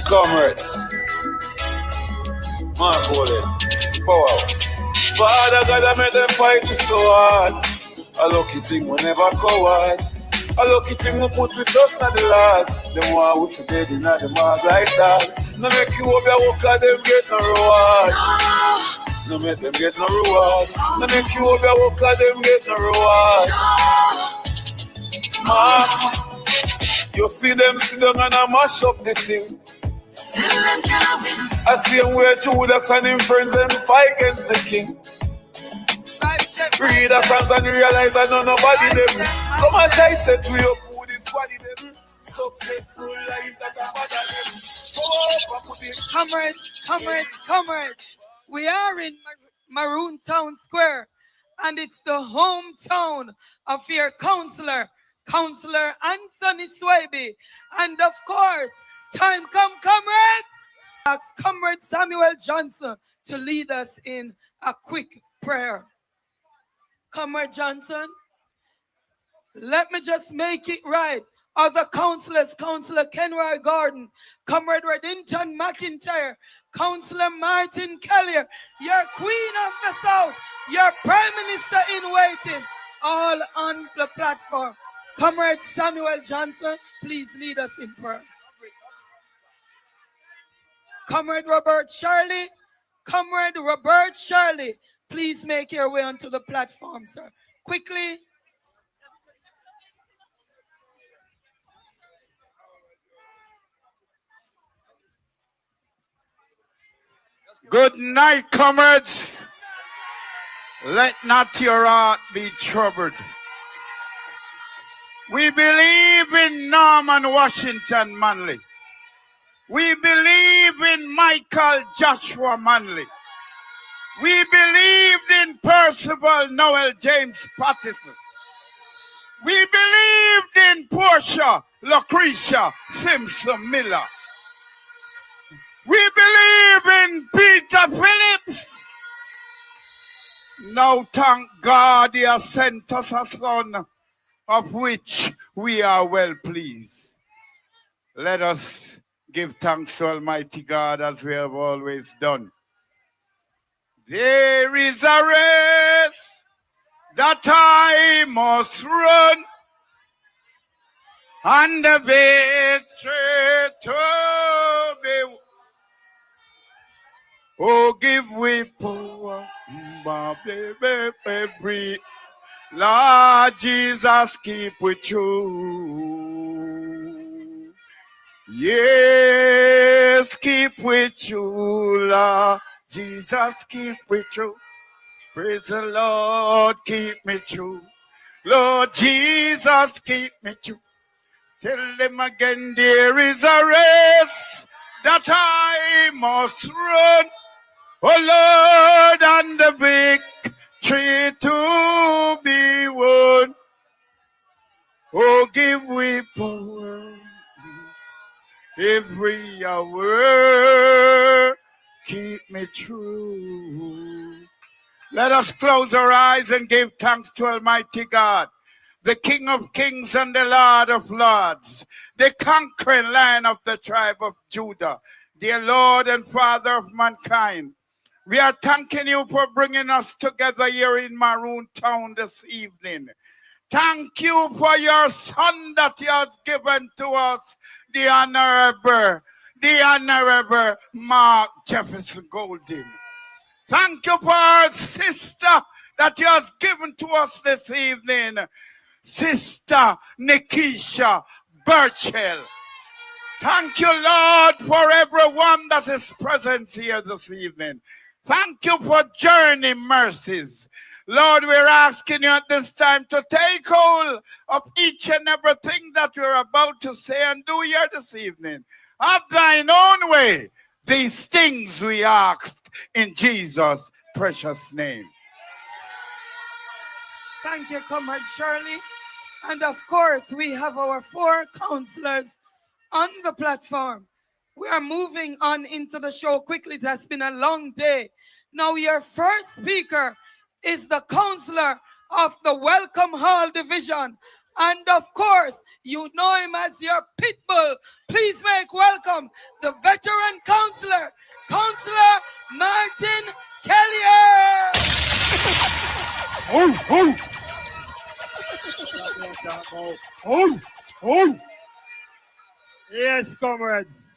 Comrades. Golden. Power. Father God, I made them fight me so hard. A lucky thing we never coward. A lucky thing we put with trust in the Lord. Them want we for dead in the mark like that. No make you up your work and them get no reward. No make them get no reward. No make you up your work and them get no reward. You see them sit down and I mash up the thing. I see him where Judas and him friends and fight against the king. Read the songs and realize I know nobody them. Come and try set we up who this body them. Successful life that a father them. Comrades. We are in Maroon Town Square, and it's the hometown of your Councillor Anthony Swaby. And of course, time come, comrades. Ask Comrade Samuel Johnson to lead us in a quick prayer. Comrade Johnson, let me just make it right. Other councillors, Councillor Kenroy Gordon, Comrade Reddington McIntyre, Councillor Martin Kelly, your Queen of the South, your Prime Minister in waiting, all on the platform. Comrade Samuel Johnson, please lead us in prayer. Comrade Robert Shirley, please make your way onto the platform, sir. Quickly. Good night, comrades. Let not your heart be troubled. We believe in Norman Washington Manley. We believe in Michael Joshua Manley. We believed in Percival Noel James Pattison. We believed in Portia Lucretia Simpson Miller. We believe in Peter Phillips. Now thank God he has sent us a son of which we are well pleased. Let us give thanks to Almighty God as we have always done. There is a race that I must run, and the victory to be. Oh, give we power, my baby, Lord Jesus, keep with you. Yes, keep with you, Lord Jesus, keep with you. Praise the Lord, keep me true. Lord Jesus, keep me true. Tell them again, there is a race that I must run. Oh Lord, and the victory to be won. Oh, give we power every hour. Keep me true. Let us close our eyes and give thanks to Almighty God, the King of Kings and the Lord of Lords, the conquering Lion of the tribe of Judah, dear Lord and Father of mankind. We are thanking you for bringing us together here in Maroon Town this evening. Thank you for your son that you have given to us, the Honorable Mark Jefferson Golden. Thank you for our sister that you have given to us this evening, Sister Nikisha Burchell. Thank you, Lord, for everyone that is present here this evening. Thank you for Journey Mercies. Lord, we're asking you at this time to take hold of each and everything that we're about to say and do here this evening. Have thine own way. These things we ask in Jesus' precious name. Thank you, Comrade Shirley. And of course, we have our 4 councillors on the platform. We are moving on into the show quickly. It has been a long day. Now, your first speaker is the councillor of the Welcome Hall Division. And of course, you know him as your pit bull. Please make welcome the veteran councillor, Councillor Martin Kelly. Yes, comrades.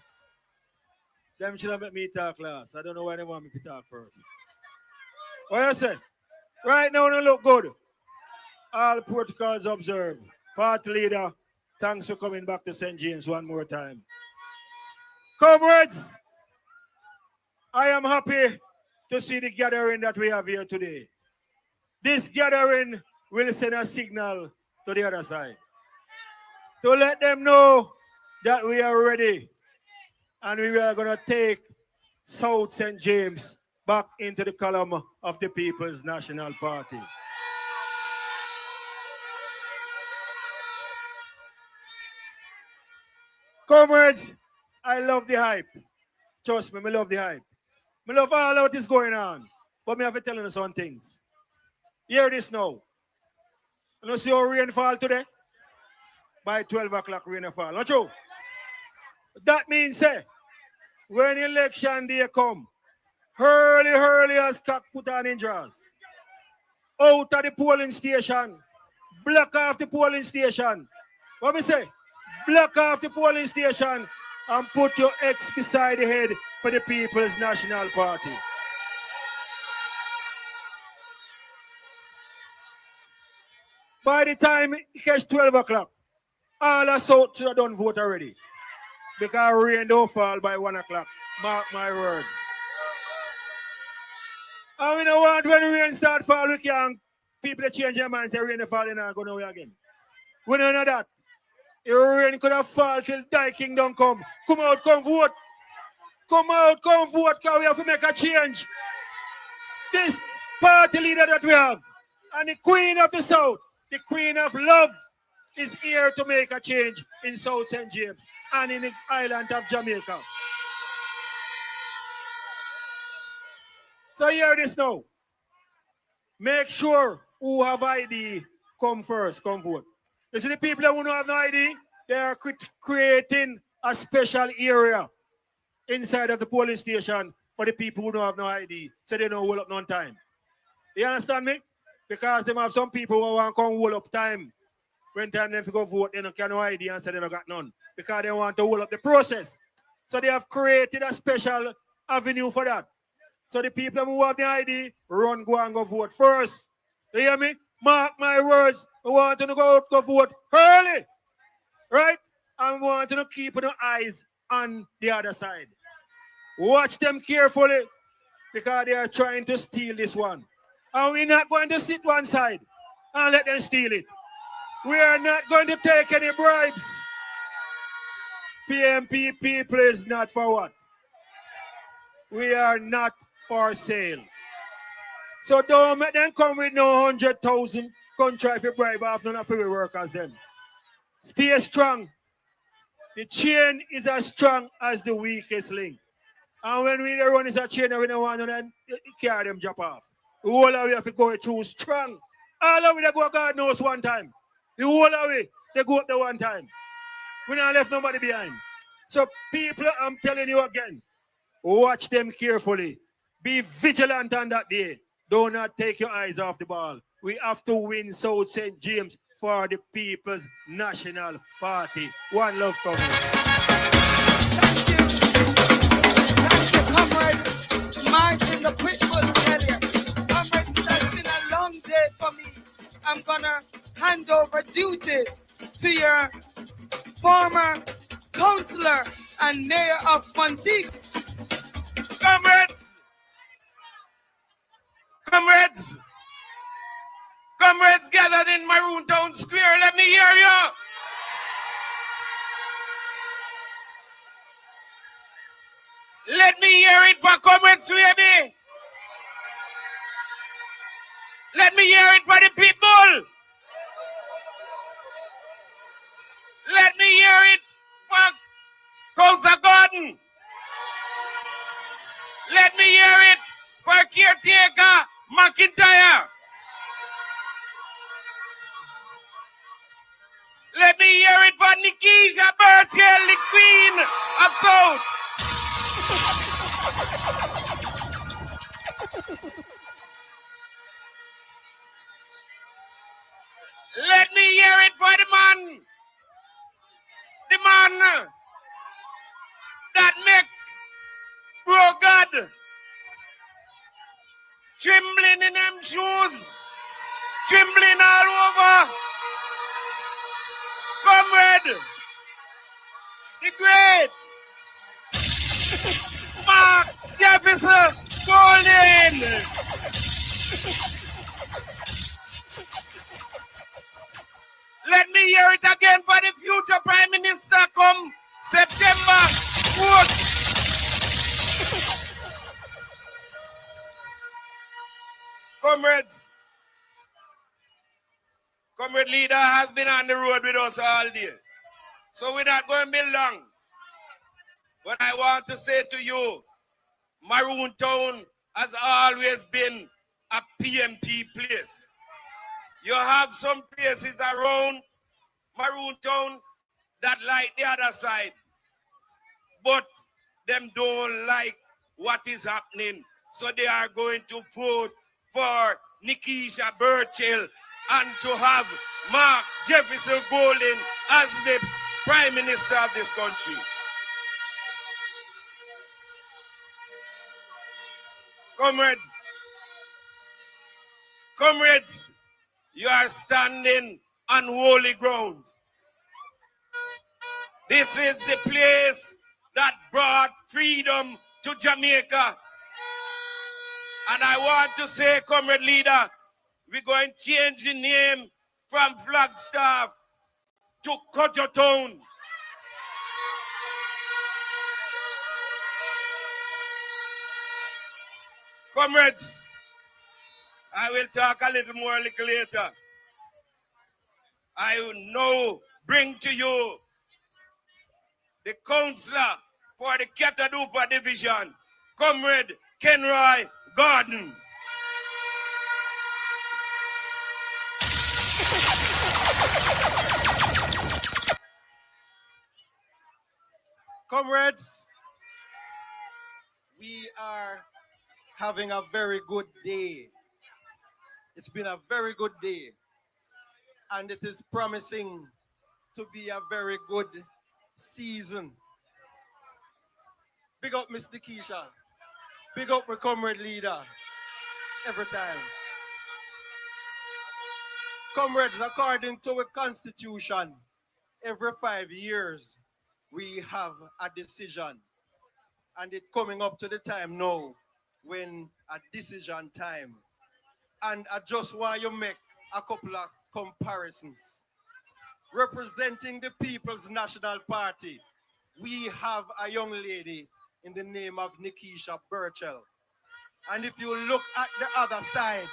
Them should have let me talk last. I don't know why they want me to talk first. What you say? Right now, no look good. All protocols observed. Party leader, thanks for coming back to St. James one more time. Comrades, I am happy to see the gathering that we have here today. This gathering will send a signal to the other side to let them know that we are ready and we are going to take South St. James back into the column of the People's National Party. Comrades, I love the hype. Trust me, I love the hype. I love all what is going on. But I have to tell you some things. Hear this now. You see how rain fall today? By 12 o'clock rain fall. Not true? That means, when election day come, early as cock put on in drawers. Out of the polling station. Block off the polling station. What me say? Block off the polling station and put your X beside the head for the People's National Party. By the time it gets 12 o'clock, all of South should have done vote already. Because rain don't fall by 1 o'clock. Mark my words. And we don't want when the rain start fall, we can people change their minds and rain fall and go nowhere again. We don't know that. The rain could have fall till Die Kingdom come. Come out, come vote. Come out, come vote, because we have to make a change. This party leader that we have, and the Queen of the South, the Queen of Love, is here to make a change in South St. James and in the island of Jamaica. So hear this now. Make sure who have ID come first, come vote. You see the people who don't have no ID, they are creating a special area inside of the polling station for the people who don't have no ID, so they don't hold up no time. You understand me? Because they have some people who want to come hold up time. When time them to go vote, they don't have no ID and say they don't got none. Because they want to hold up the process. So they have created a special avenue for that. So the people who have the ID, run, go and go vote first. You hear me? Mark my words. We want to go out, go vote early. Right? And we want to keep our eyes on the other side. Watch them carefully because they are trying to steal this one. And we're not going to sit one side and let them steal it. We are not going to take any bribes. PMP people is not for what? We are not for sale. So don't make them come with no 100,000 come try to bribe off none of our workers them. Stay strong. The chain is as strong as the weakest link. And when we run is a chain and we don't want to carry them drop off. The whole of we have to go through strong. All of we they go God knows one time. The whole of we they go up the one time. We not left nobody behind. So people, I'm telling you again, watch them carefully. Be vigilant on that day. Do not take your eyes off the ball. We have to win South St. James for the People's National Party. One love, comrade. Thank you, comrade Martin the Pitbull Terrier. Comrade, it has been a long day for me. I'm gonna hand over duties to your former councillor and mayor of Montego. Comrades! Comrades! Comrades gathered in Maroon Town Square, let me hear you! Let me hear it for Comrades Swaby! Let me hear it for the people! Let me hear it for Councillor Gordon! Let me hear it for caretaker McIntyre! Let me hear it for Nikisha Bertiel, the Queen of South! Let me hear it for the man. The man that make bro God trembling in them shoes, trembling all over. Comrade, the great Mark Jefferson Golden. Let me hear it again for the future Prime Minister come September 4th. Comrades, Comrade Leader has been on the road with us all day. So we're not going to be long. But I want to say to you, Maroon Town has always been a PMP place. You have some places around Maroon Town that like the other side, but them don't like what is happening. So they are going to vote for Nikisha Burchill and to have Mark Jefferson Golden as the Prime Minister of this country. Comrades, you are standing on holy grounds. This is the place that brought freedom to Jamaica. And I want to say, Comrade Leader, we're going to change the name from Flagstaff to Cudjoe Town. Comrades, I will talk a little more later. I will now bring to you the councillor for the Catadupa division, Comrade Kenroy Gordon. Comrades, we are having a very good day. It's been a very good day, and it is promising to be a very good season. Big up Miss Nikisha. Big up my Comrade Leader. Every time. Comrades, according to the Constitution, every 5 years, we have a decision. And it's coming up to the time now when a decision time. And I just want you to make a couple of comparisons. Representing the People's National Party, we have a young lady in the name of Nikisha Burchill. And if you look at the other side,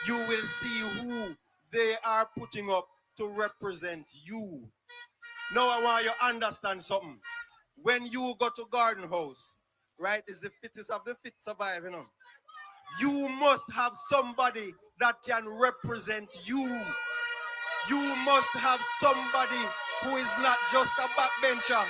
you will see who they are putting up to represent you. Now I want you to understand something. When you go to Garden House, right, it's the fittest of the fit survive, you know. You must have somebody that can represent you. You must have somebody who is not just a backbencher.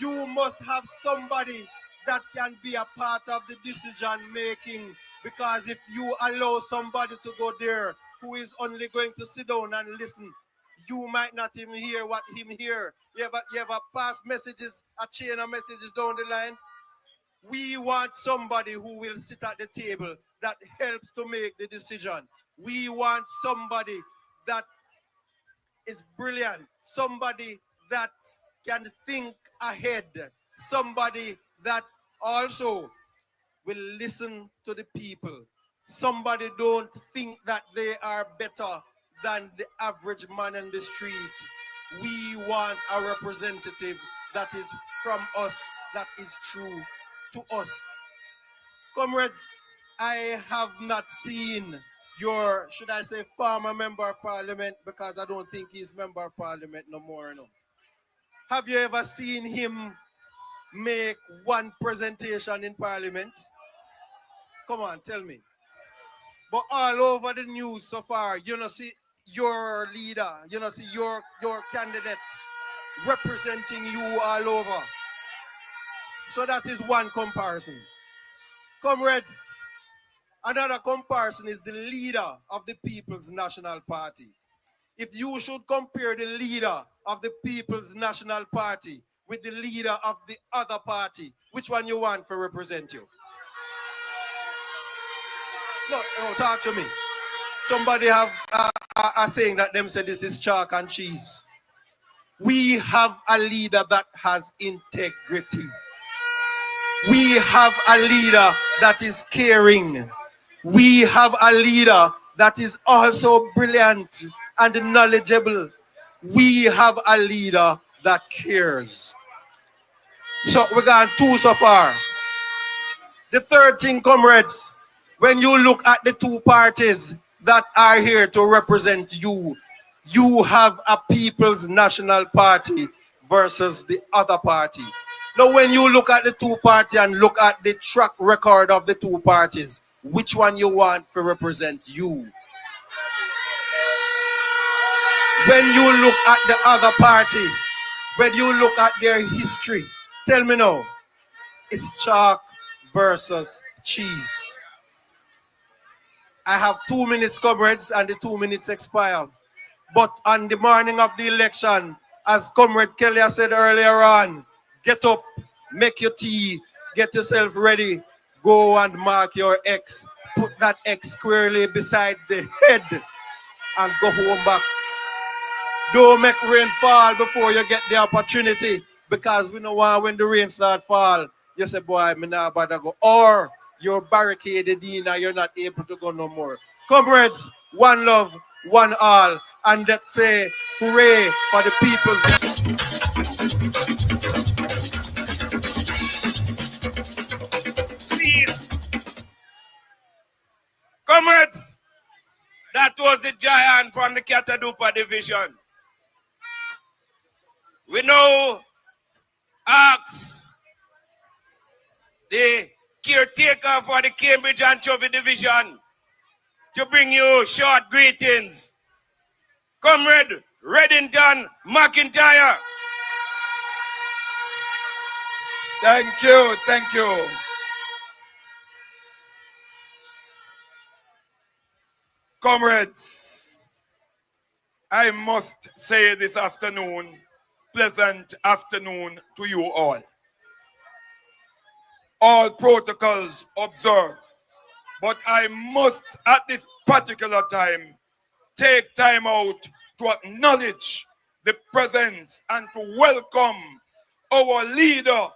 You must have somebody that can be a part of the decision making, because if you allow somebody to go there who is only going to sit down and listen, you might not even hear what him hear. You ever pass messages, a chain of messages down the line? We want somebody who will sit at the table that helps to make the decision. We want somebody that is brilliant, somebody that can think ahead, somebody that also will listen to the people. Somebody don't think that they are better than the average man in the street. We want a representative that is from us, that is true to us. Comrades, I have not seen your, should I say, former member of parliament, because I don't think he's member of parliament no more. No. Have you ever seen him make one presentation in parliament? Come on, tell me. But all over the news so far, you know, see your leader, you know, see your candidate representing you all over. So that is one comparison. Comrades, another comparison is the leader of the People's National Party. If you should compare the leader of the People's National Party with the leader of the other party, which one you want to represent you? No, talk to me. Somebody have a saying that them say this is chalk and cheese. We have a leader that has integrity. We have a leader that is caring. We have a leader that is also brilliant and knowledgeable. We have a leader that cares. So we got two so far. The third thing, comrades, when you look at the two parties that are here to represent you, you have a People's National Party versus the other party. Now, when you look at the two parties and look at the track record of the two parties, which one you want to represent you? When you look at the other party, when you look at their history, tell me now, it's chalk versus cheese. I have 2 minutes, comrades, and the 2 minutes expire. But on the morning of the election, as Comrade Kelly said earlier on, get up, make your tea, get yourself ready, go and mark your X. Put that X squarely beside the head and go home back. Don't make rain fall before you get the opportunity, because we know why when the rain start fall, you say, boy, me not bother go. Or you're barricaded in and you're not able to go no more. Comrades, one love, one all. And let's say hooray for the people's. Please. Comrades, that was the giant from the Catadupa division. We now ask the caretaker for the Cambridge Anchovy division to bring you short greetings. Comrade Reddington McIntyre. Thank you, thank you. Comrades, I must say this afternoon, pleasant afternoon to you all. All protocols observed, but I must at this particular time take time out to acknowledge the presence and to welcome our leader,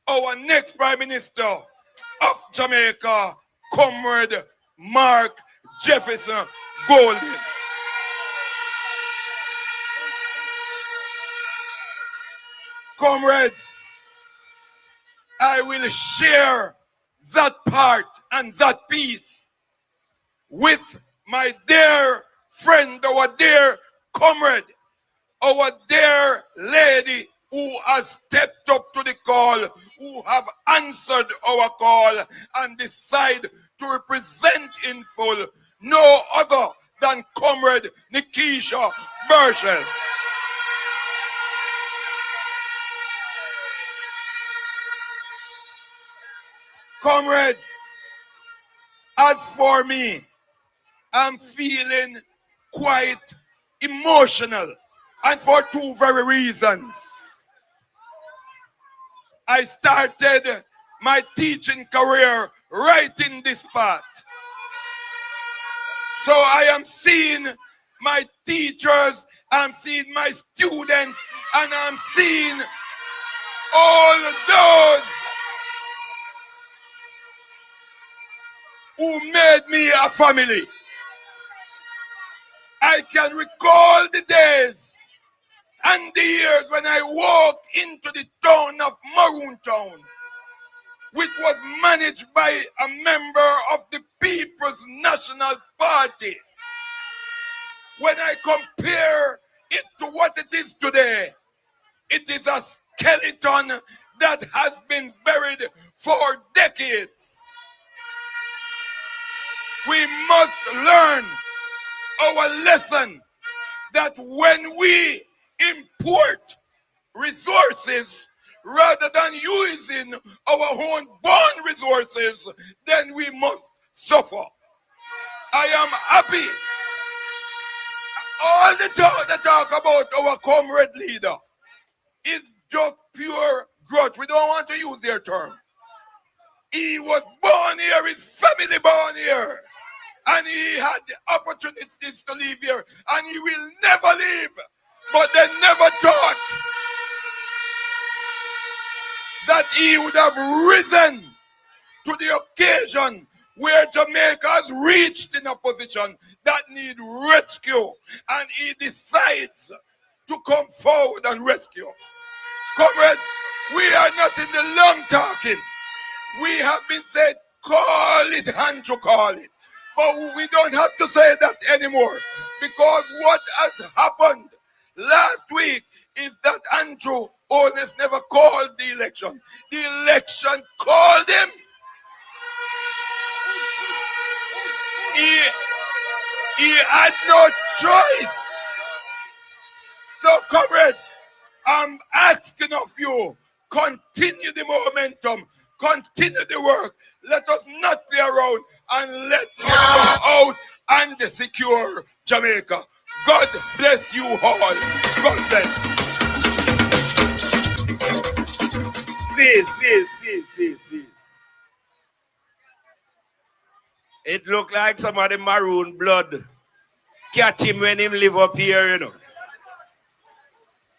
our next Prime Minister of Jamaica, Comrade Mark Jefferson Golden. Comrades, I will share that part and that piece with my dear friend, our dear comrade, our dear lady who has stepped up to the call, who have answered our call and decide to represent in full no other than Comrade Nikisha Burchell. Comrades, as for me, I'm feeling quite emotional, and for two very reasons. I started my teaching career right in this part. So I am seeing my teachers, I'm seeing my students, and I'm seeing all those who made me a family. I can recall the days and the years when I walked into the town of Maroon Town, which was managed by a member of the People's National Party. When I compare it to what it is today, it is a skeleton that has been buried for decades. We must learn our lesson that when we import resources, rather than using our own born resources, then we must suffer. I am happy. All the talk about our comrade leader is just pure grudge. We don't want to use their term. He was born here, his family born here. And he had the opportunities to live here. And he will never leave. But they never thought that he would have risen to the occasion where Jamaica has reached in a position that need rescue. And he decides to come forward and rescue. Comrades, we are not in the long talking. We have been said, call it, Andrew, call it. But we don't have to say that anymore. Because what has happened last week is that Andrew Holness never called the election. The election called him. He had no choice. So, comrades, I'm asking of you, continue the momentum, continue the work. Let us not play around and let us go out and secure Jamaica. God bless you all. God bless. See. It look like some of the maroon blood catch him when him live up here, you know.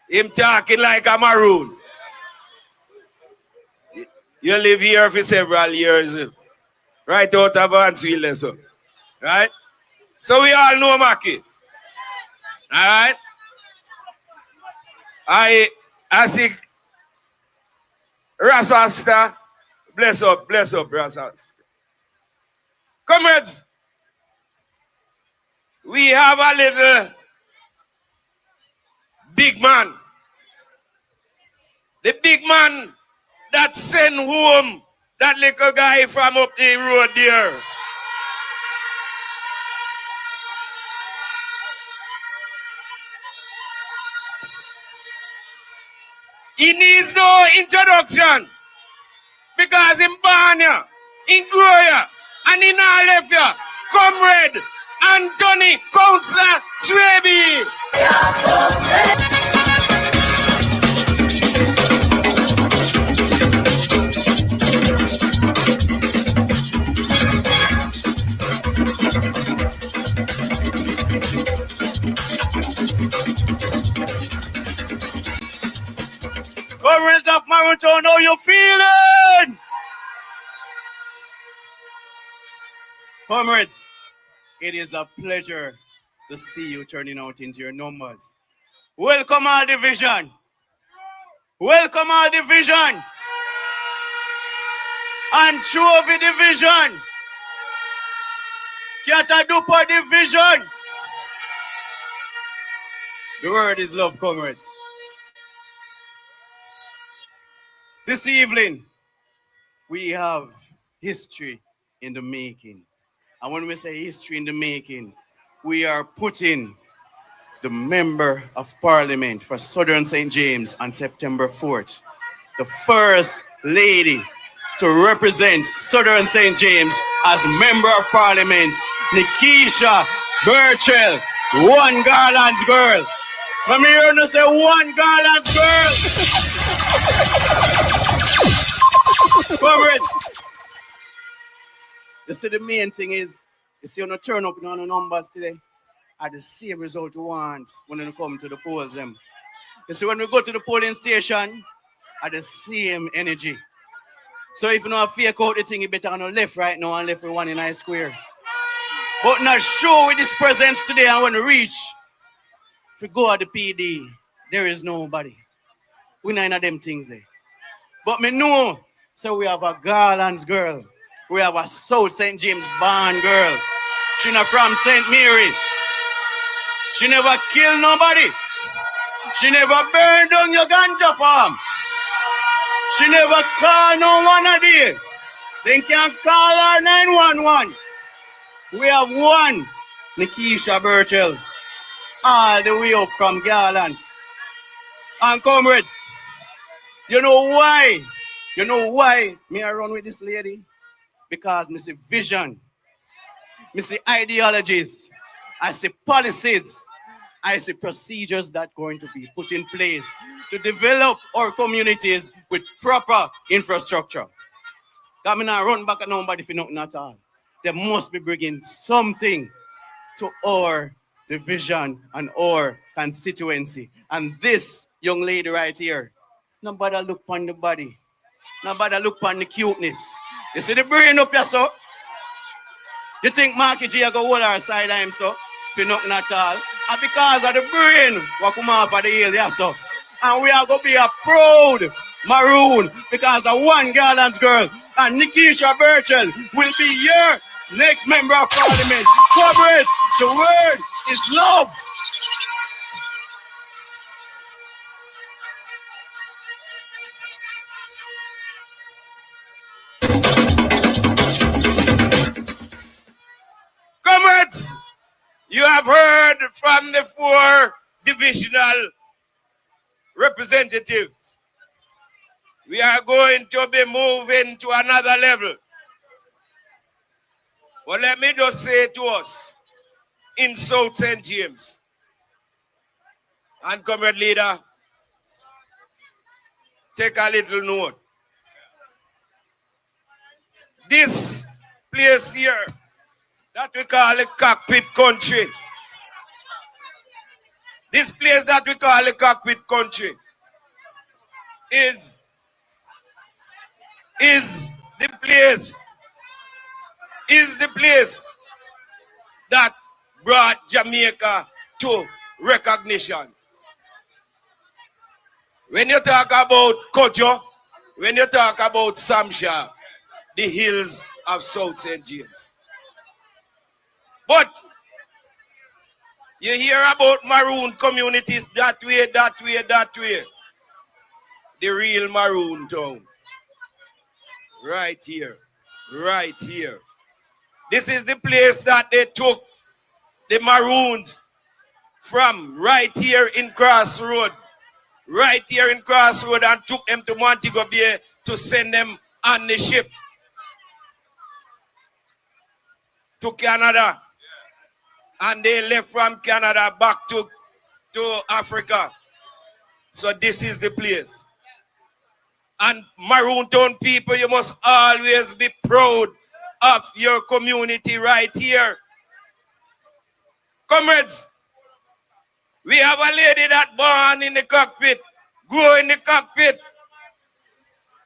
Him talking like a maroon. You live here for several years, right out of Vansville, so. Right? So we all know Maki. All right? I see Rasasta. Bless up, Rasasta. Comrades, we have a little big man. The big man that sent home that little guy from up the road there. He needs no introduction because in Banya, in Groya, and in Alefia, Comrade Anthony Councillor Swaby. Comrades of Maroon Town, how you feeling? Comrades, it is a pleasure to see you turning out into your numbers. Welcome our division. Welcome our division. Anchovy division. Kyatadupa division. The word is love, comrades. This evening, we have history in the making. And when we say history in the making, we are putting the Member of Parliament for Southern St. James on September 4th, the first lady to represent Southern St. James as Member of Parliament, Nikisha Burchell, one Garland's girl. Let me hear you say one Garland's girl. Comrades, you see the main thing is, you see you not turn up on the numbers today, are the same result you want when you come to the polls them. You see when we go to the polling station, are the same energy. So if you know fake out the thing, you better on the left right now and left with one in a square. But not sure with this presence today and when we reach, if we go at the PD, there is nobody. We're not in them things there. But me know, so we have a Garland's girl. We have a South St. James born girl. She not from St. Mary. She never killed nobody. She never burned down your ganja farm. She never called no one a day. Then can call her 911. We have one, Nikisha Burchell, all the way up from Garlands. And comrades, You know why? You know why me I run with this lady? Because me see vision, me see ideologies, I see policies, I see procedures that going to be put in place to develop our communities with proper infrastructure. That mean I run back at nobody for nothing at all. They must be bringing something to our division and our constituency. And this young lady right here, nobody look on the body. Nobody look on the cuteness. You see the brain up here, so? You think Marky G go hold her side of him, so? For nothing at all. And because of the brain, what come off of the hill, yeah, so? And we are going to be a proud Maroon because of one Garland's girl. And Nikisha Burchell will be your next member of parliament. Comrades, the word is love. Comrades, you have heard from the 4 divisional representatives. We are going to be moving to another level. Well, let me just say to us, in South St. James, and comrade leader, take a little note. This place here, that we call the cockpit country, this place that we call the cockpit country is the place that brought Jamaica to recognition. When you talk about Kojo, when you talk about Samsha, the hills of South St. James. But you hear about Maroon communities that way. The real Maroon town. Right here. This is the place that they took the Maroons from right here in Crossroad. And took them to Montego Bay to send them on the ship to Canada. And they left from Canada back to Africa. So this is the place. And Maroon Town people, you must always be proud of your community right here. Comrades, we have a lady that born in the cockpit, grew in the cockpit,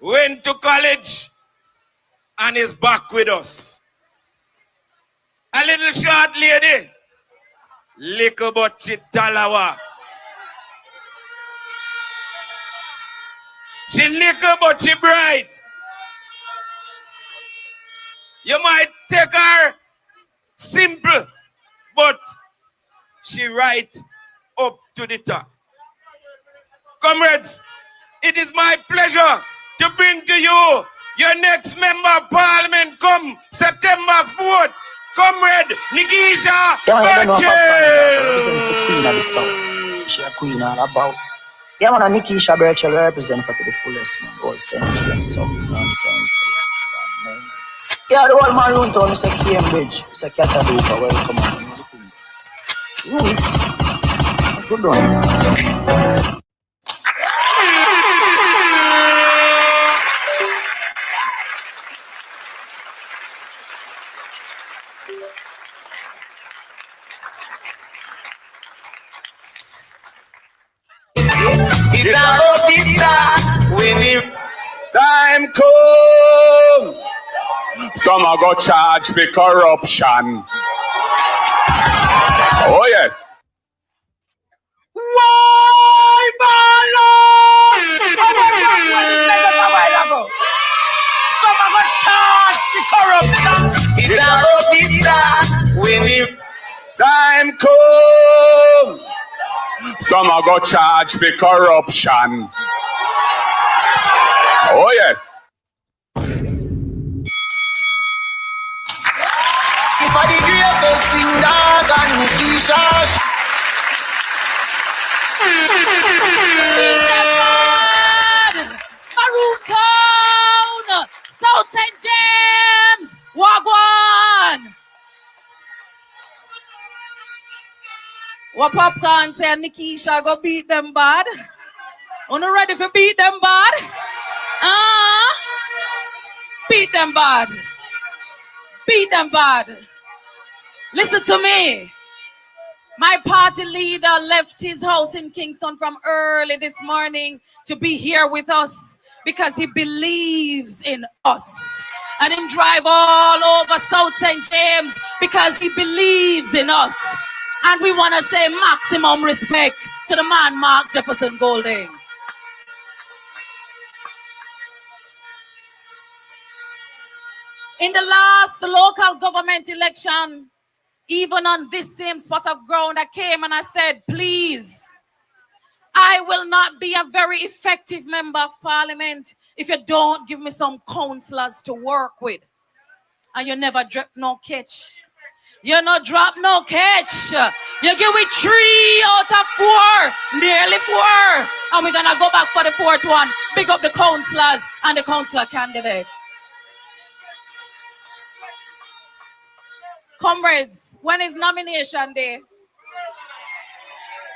went to college, and is back with us. A little short lady, little but she talawa. She little but she bright. You might take her simple, but she right up to the top. Comrades, it is my pleasure to bring to you your next member of parliament come September 4th, Comrade Nikisha Burchell. Represent the Queen of the South. She a queen all about. Yeah, man, Nikisha Burchell represent for to the fullest, man. All St. James, so, you know what I'm saying? It's a lifestyle, man. Yeah, the whole Maroon town is a Cambridge. It's a Catadupa. Welcome on. Right. Good one. Time come. Some are got charged for corruption. Oh yes. Why, some of the charge the corruption. Time come. Some are got charged for corruption. Oh yes. If I the greatest thing dog and Nikisha. What Popcorn say Nikisha go beat them bad? Wanna ready for beat them bad? Beat them bad. Beat them bad. Listen to me. My party leader left his house in Kingston from early this morning to be here with us because he believes in us. And him drive all over South St. James because he believes in us. And we want to say maximum respect to the man, Mark Jefferson Golding. In the last local government election, even on this same spot of ground, I came and I said, please, I will not be a very effective member of parliament if you don't give me some councillors to work with. And you never drop no catch. You not drop no catch. You give me 3 out of 4, nearly 4. And we're gonna go back for the 4th one. Big up the councillors and the councillor candidate. Comrades, when is nomination day?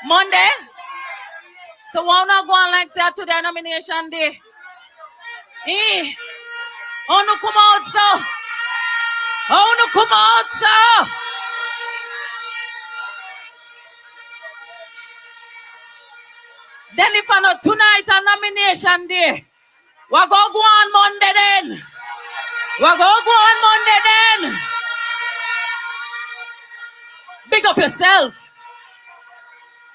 Monday? So why not go on like say today nomination day? Oh no, come out, sir. Oh no, come out, sir. Then if I not tonight a nomination day, we go on Monday then. We go on Monday then. Big up yourself.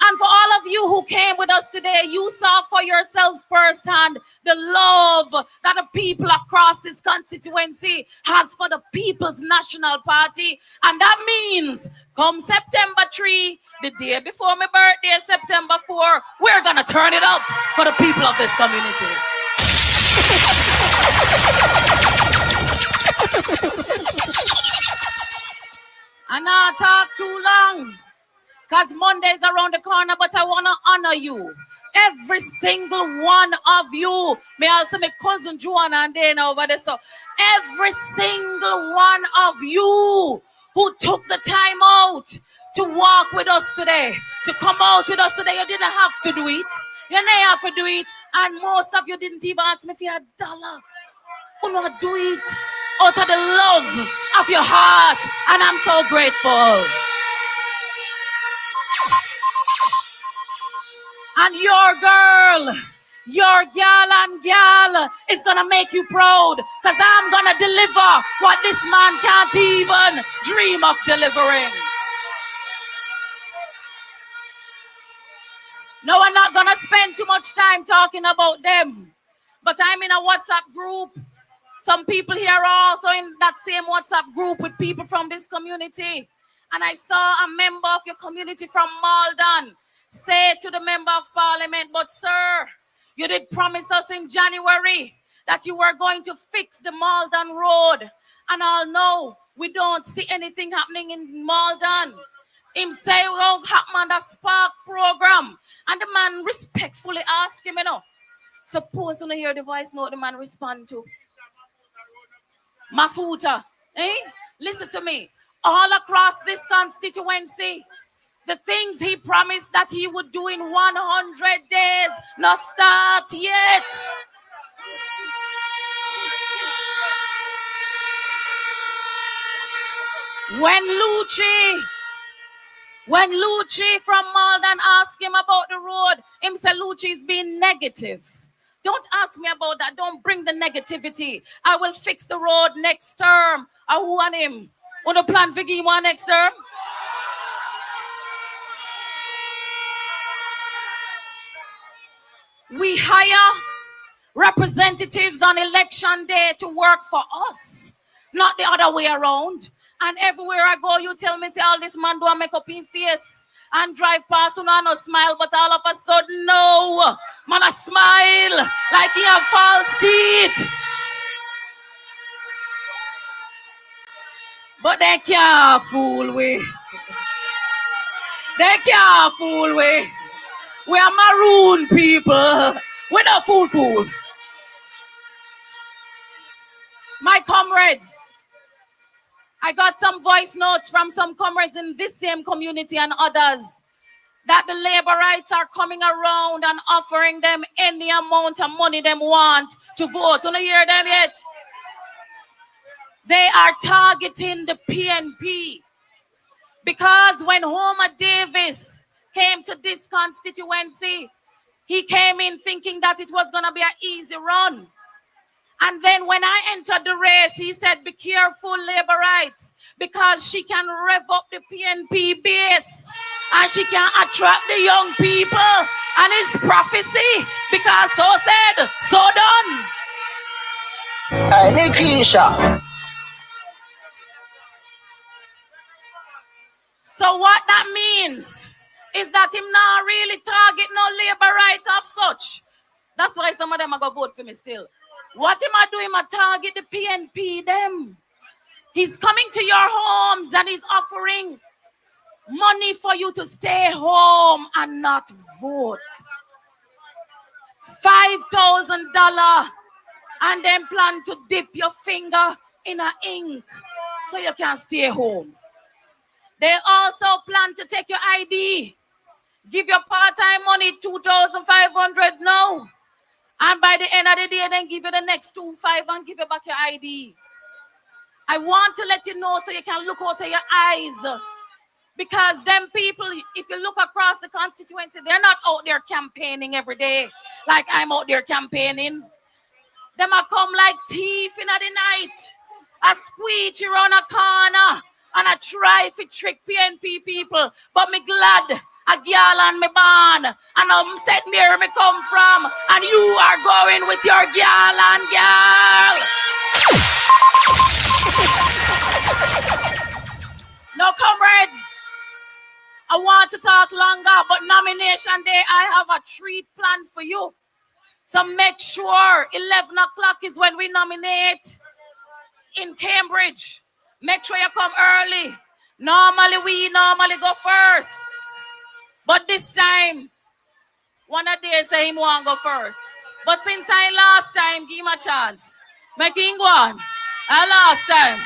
And for all of you who came with us today, you saw for yourselves firsthand the love that the people across this constituency has for the People's National Party. And that means come September 3, the day before my birthday, September 4, we're going to turn it up for the people of this community. And not talk too long, because Monday is around the corner, but I want to honor you. Every single one of you. May I also my cousin Joanna and Dana over there. So every single one of you who took the time out to walk with us today, to come out with us today, you didn't have to do it. You didn't have to do it. And most of you didn't even ask me if you had $1. You know, do it out of the love of your heart. And I'm so grateful. And your girl, your gal and gal is gonna make you proud, because I'm gonna deliver what this man can't even dream of delivering. No, I'm not gonna spend too much time talking about them, but I'm in a WhatsApp group. Some people here are also in that same WhatsApp group with people from this community. And I saw a member of your community from Malden say to the member of parliament, but sir, you did promise us in January that you were going to fix the Malden road. And I'll know we don't see anything happening in Malden. Him say, we don't happen on the Spark program. And the man respectfully asked him, you know, suppose when you hear the voice note, the man respond to Mafuta. Listen to me. All across this constituency, the things he promised that he would do in 100 days, not start yet. When Lucci from Malden asked him about the road, him said Lucci is being negative. Don't ask me about that. Don't bring the negativity. I will fix the road next term. I want him. On the plan for him next term? We hire representatives on election day to work for us, not the other way around. And everywhere I go, you tell me, say, all this man do a make up in face and drive past and no smile, but all of a sudden, no. Man, I smile like he have false teeth. But they can't fool we. They can't fool we. We are maroon people. We're not fool. My comrades, I got some voice notes from some comrades in this same community and others that the labor rights are coming around and offering them any amount of money they want to vote. You don't hear them yet? They are targeting the PNP. Because when Homer Davis came to this constituency, he came in thinking that it was going to be an easy run. And then when I entered the race, he said, be careful, labor rights, because she can rev up the PNP base and she can attract the young people. And it's prophecy, because so said, so done. Hey, Nikisha. So what that means is that him not really target no labor right of such. That's why some of them are going to vote for me still. What him I do, him I target the PNP them. He's coming to your homes and he's offering money for you to stay home and not vote. $5,000 and then plan to dip your finger in a ink so you can stay home. They also plan to take your ID, give your part-time money, $2,500 now. And by the end of the day, then give you the next $2,500 and give you back your ID. I want to let you know so you can look out of your eyes. Because them people, if you look across the constituency, they're not out there campaigning every day like I'm out there campaigning. Them a come like thief in the night. A squeegee around a corner and a try to trick PNP people. But me glad a girl and me born, and said where me come from, and you are going with your girl and girl. Now, comrades, I want to talk longer, but nomination day, I have a treat plan for you. So make sure 11 o'clock is when we nominate in Cambridge. Make sure you come early. We normally go first. But this time, one of they say him want to go first. But since I last time, give him a chance. Make him go on. And last time,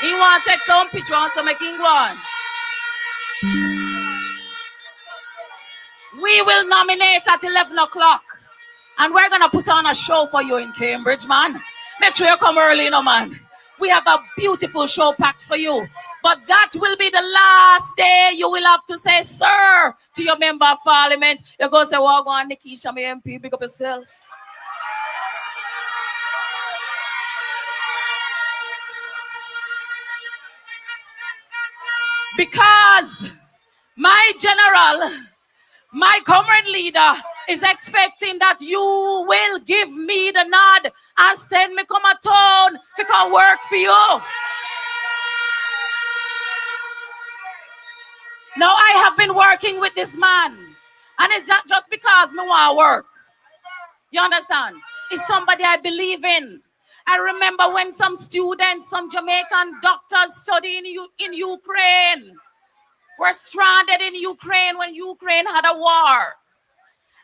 he want to take some picture, so make him go on. We will nominate at 11 o'clock. And we're going to put on a show for you in Cambridge, man. Make sure you come early, you know, man. We have a beautiful show packed for you. But that will be the last day you will have to say, sir, to your member of parliament. You're going to say, well, go on, Nikisha, my MP, pick up yourself. Because my general, my comrade leader, is expecting that you will give me the nod and send me come a town to come work for you. Now, I have been working with this man, and it's not just because me want to work. You understand? It's somebody I believe in. I remember when some students, some Jamaican doctors studying in Ukraine, were stranded in Ukraine when Ukraine had a war.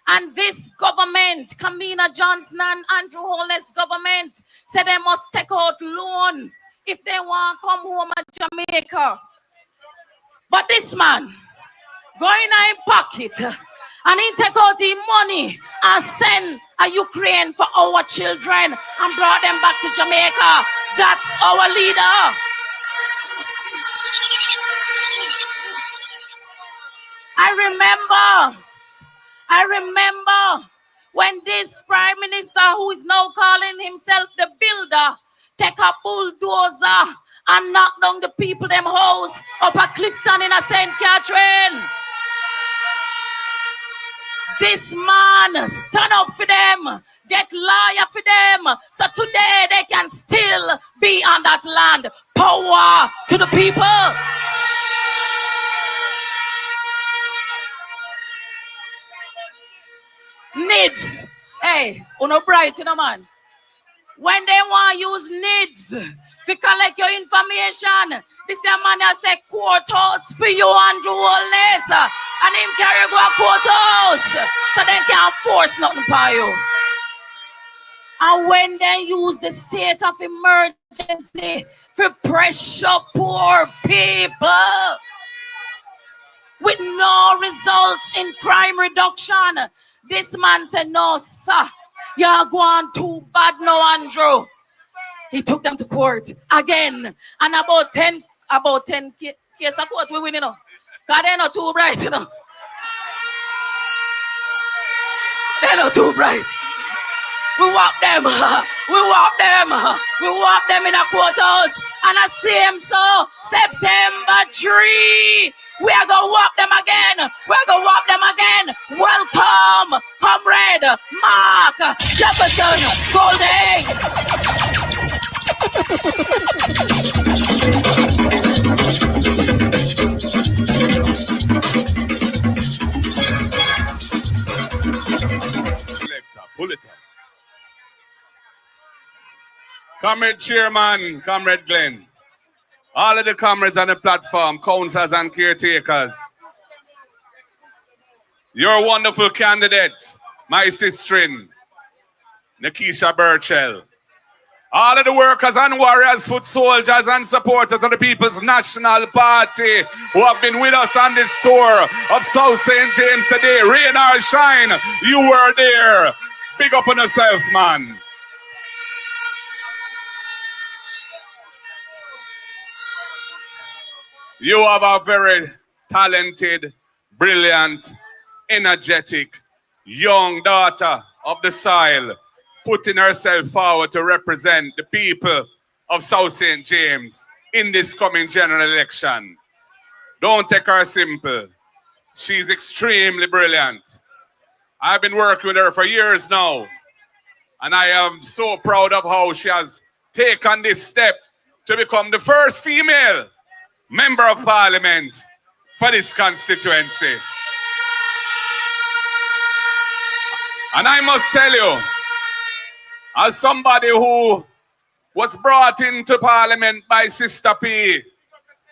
And this government, Kamina Johnson and Andrew Holness government, said they must take out loan if they want to come home to Jamaica. But this man, go in his pocket and he take out the money and send a Ukraine for our children and brought them back to Jamaica. That's our leader. I remember when this prime minister, who is now calling himself the builder, take a bulldozer and knock down the people them house up a Clifton in a St. Catherine. This man stand up for them, get lawyer for them, so today they can still be on that land. Power to the people. NIDS. Hey, uno bright, you know, man. When they want to use NIDS to collect your information, this man has said courthouse for you, Andrew Holness, and him carry go a courthouse, so they can't force nothing for you. And when they use the state of emergency for pressure poor people, with no results in crime reduction. This man said, no, sir, you're going too bad now, Andrew. He took them to court again. And about 10 cases of court we win, you know. Because they're not too bright, you know. They're not too bright. We walk them. We walk them. We walk them in a courthouse. And I see him so September 3. We are going to walk them again. We're going to walk them again. Welcome, Comrade Mark Jefferson Golding. Pull it up. Comrade Chairman, Comrade Glenn, all of the comrades on the platform, councillors and caretakers, your wonderful candidate, my sister, Nikisha Burchell, all of the workers and warriors, foot soldiers and supporters of the People's National Party who have been with us on this tour of South St. James today, rain or shine, you were there. Big up on yourself, man. You have a very talented, brilliant, energetic, young daughter of the soil, putting herself forward to represent the people of South St. James in this coming general election. Don't take her simple. She's extremely brilliant. I've been working with her for years now, and I am so proud of how she has taken this step to become the first female member of parliament for this constituency. And I must tell you, as somebody who was brought into parliament by Sister P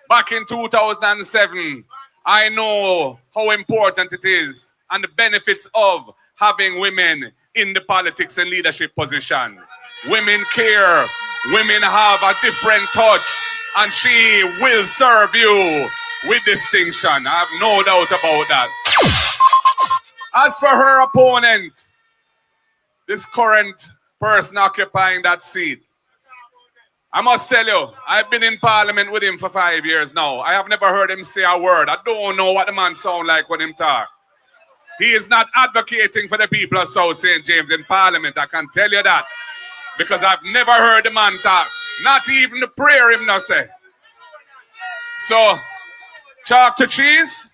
back in 2007, I know how important it is and the benefits of having women in the politics and leadership position. Women care, women have a different touch, and she will serve you with distinction. I have no doubt about that. As for her opponent, this current person occupying that seat, I must tell you, I've been in parliament with him for 5 years now. I have never heard him say a word. I don't know what the man sounds like when he talks. He is not advocating for the people of South St. James in parliament, I can tell you that. Because I've never heard the man talk. Not even the prayer him not say. So, chalk to cheese,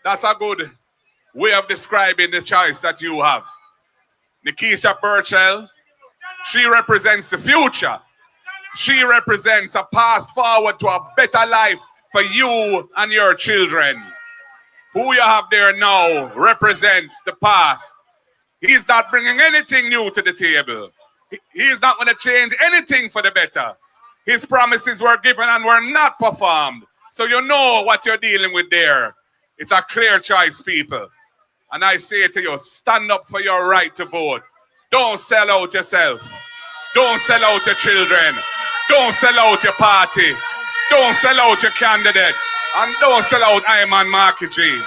that's a good way of describing the choice that you have. Nikisha Burchell, she represents the future. She represents a path forward to a better life for you and your children. Who you have there now represents the past. He's not bringing anything new to the table. He's not going to change anything for the better. His promises were given and were not performed. So you know what you're dealing with there. It's a clear choice, people. And I say to you, stand up for your right to vote. Don't sell out yourself. Don't sell out your children. Don't sell out your party. Don't sell out your candidate. And don't sell out Iman Marky G.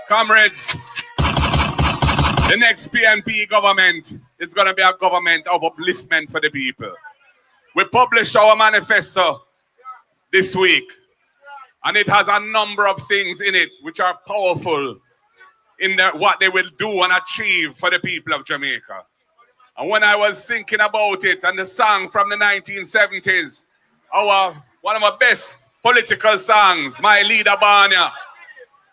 Comrades, the next PNP government is going to be a government of upliftment for the people. We published our manifesto this week, and it has a number of things in it which are powerful in what they will do and achieve for the people of Jamaica. And when I was thinking about it, and the song from the 1970s, one of our best political songs, My Leader Barnia,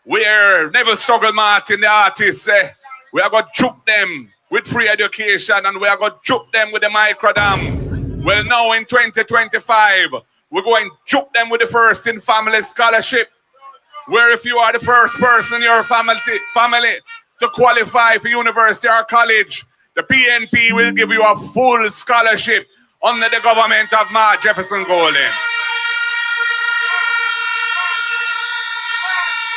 where Never Struggle Martin, the artist, we are going to juke them with free education, and we are going to juke them with the microdam. Well, now in 2025, we're going to juke them with the First in Family Scholarship, where if you are the first person in your family to qualify for university or college, the PNP will give you a full scholarship under the government of Mark Jefferson Golding.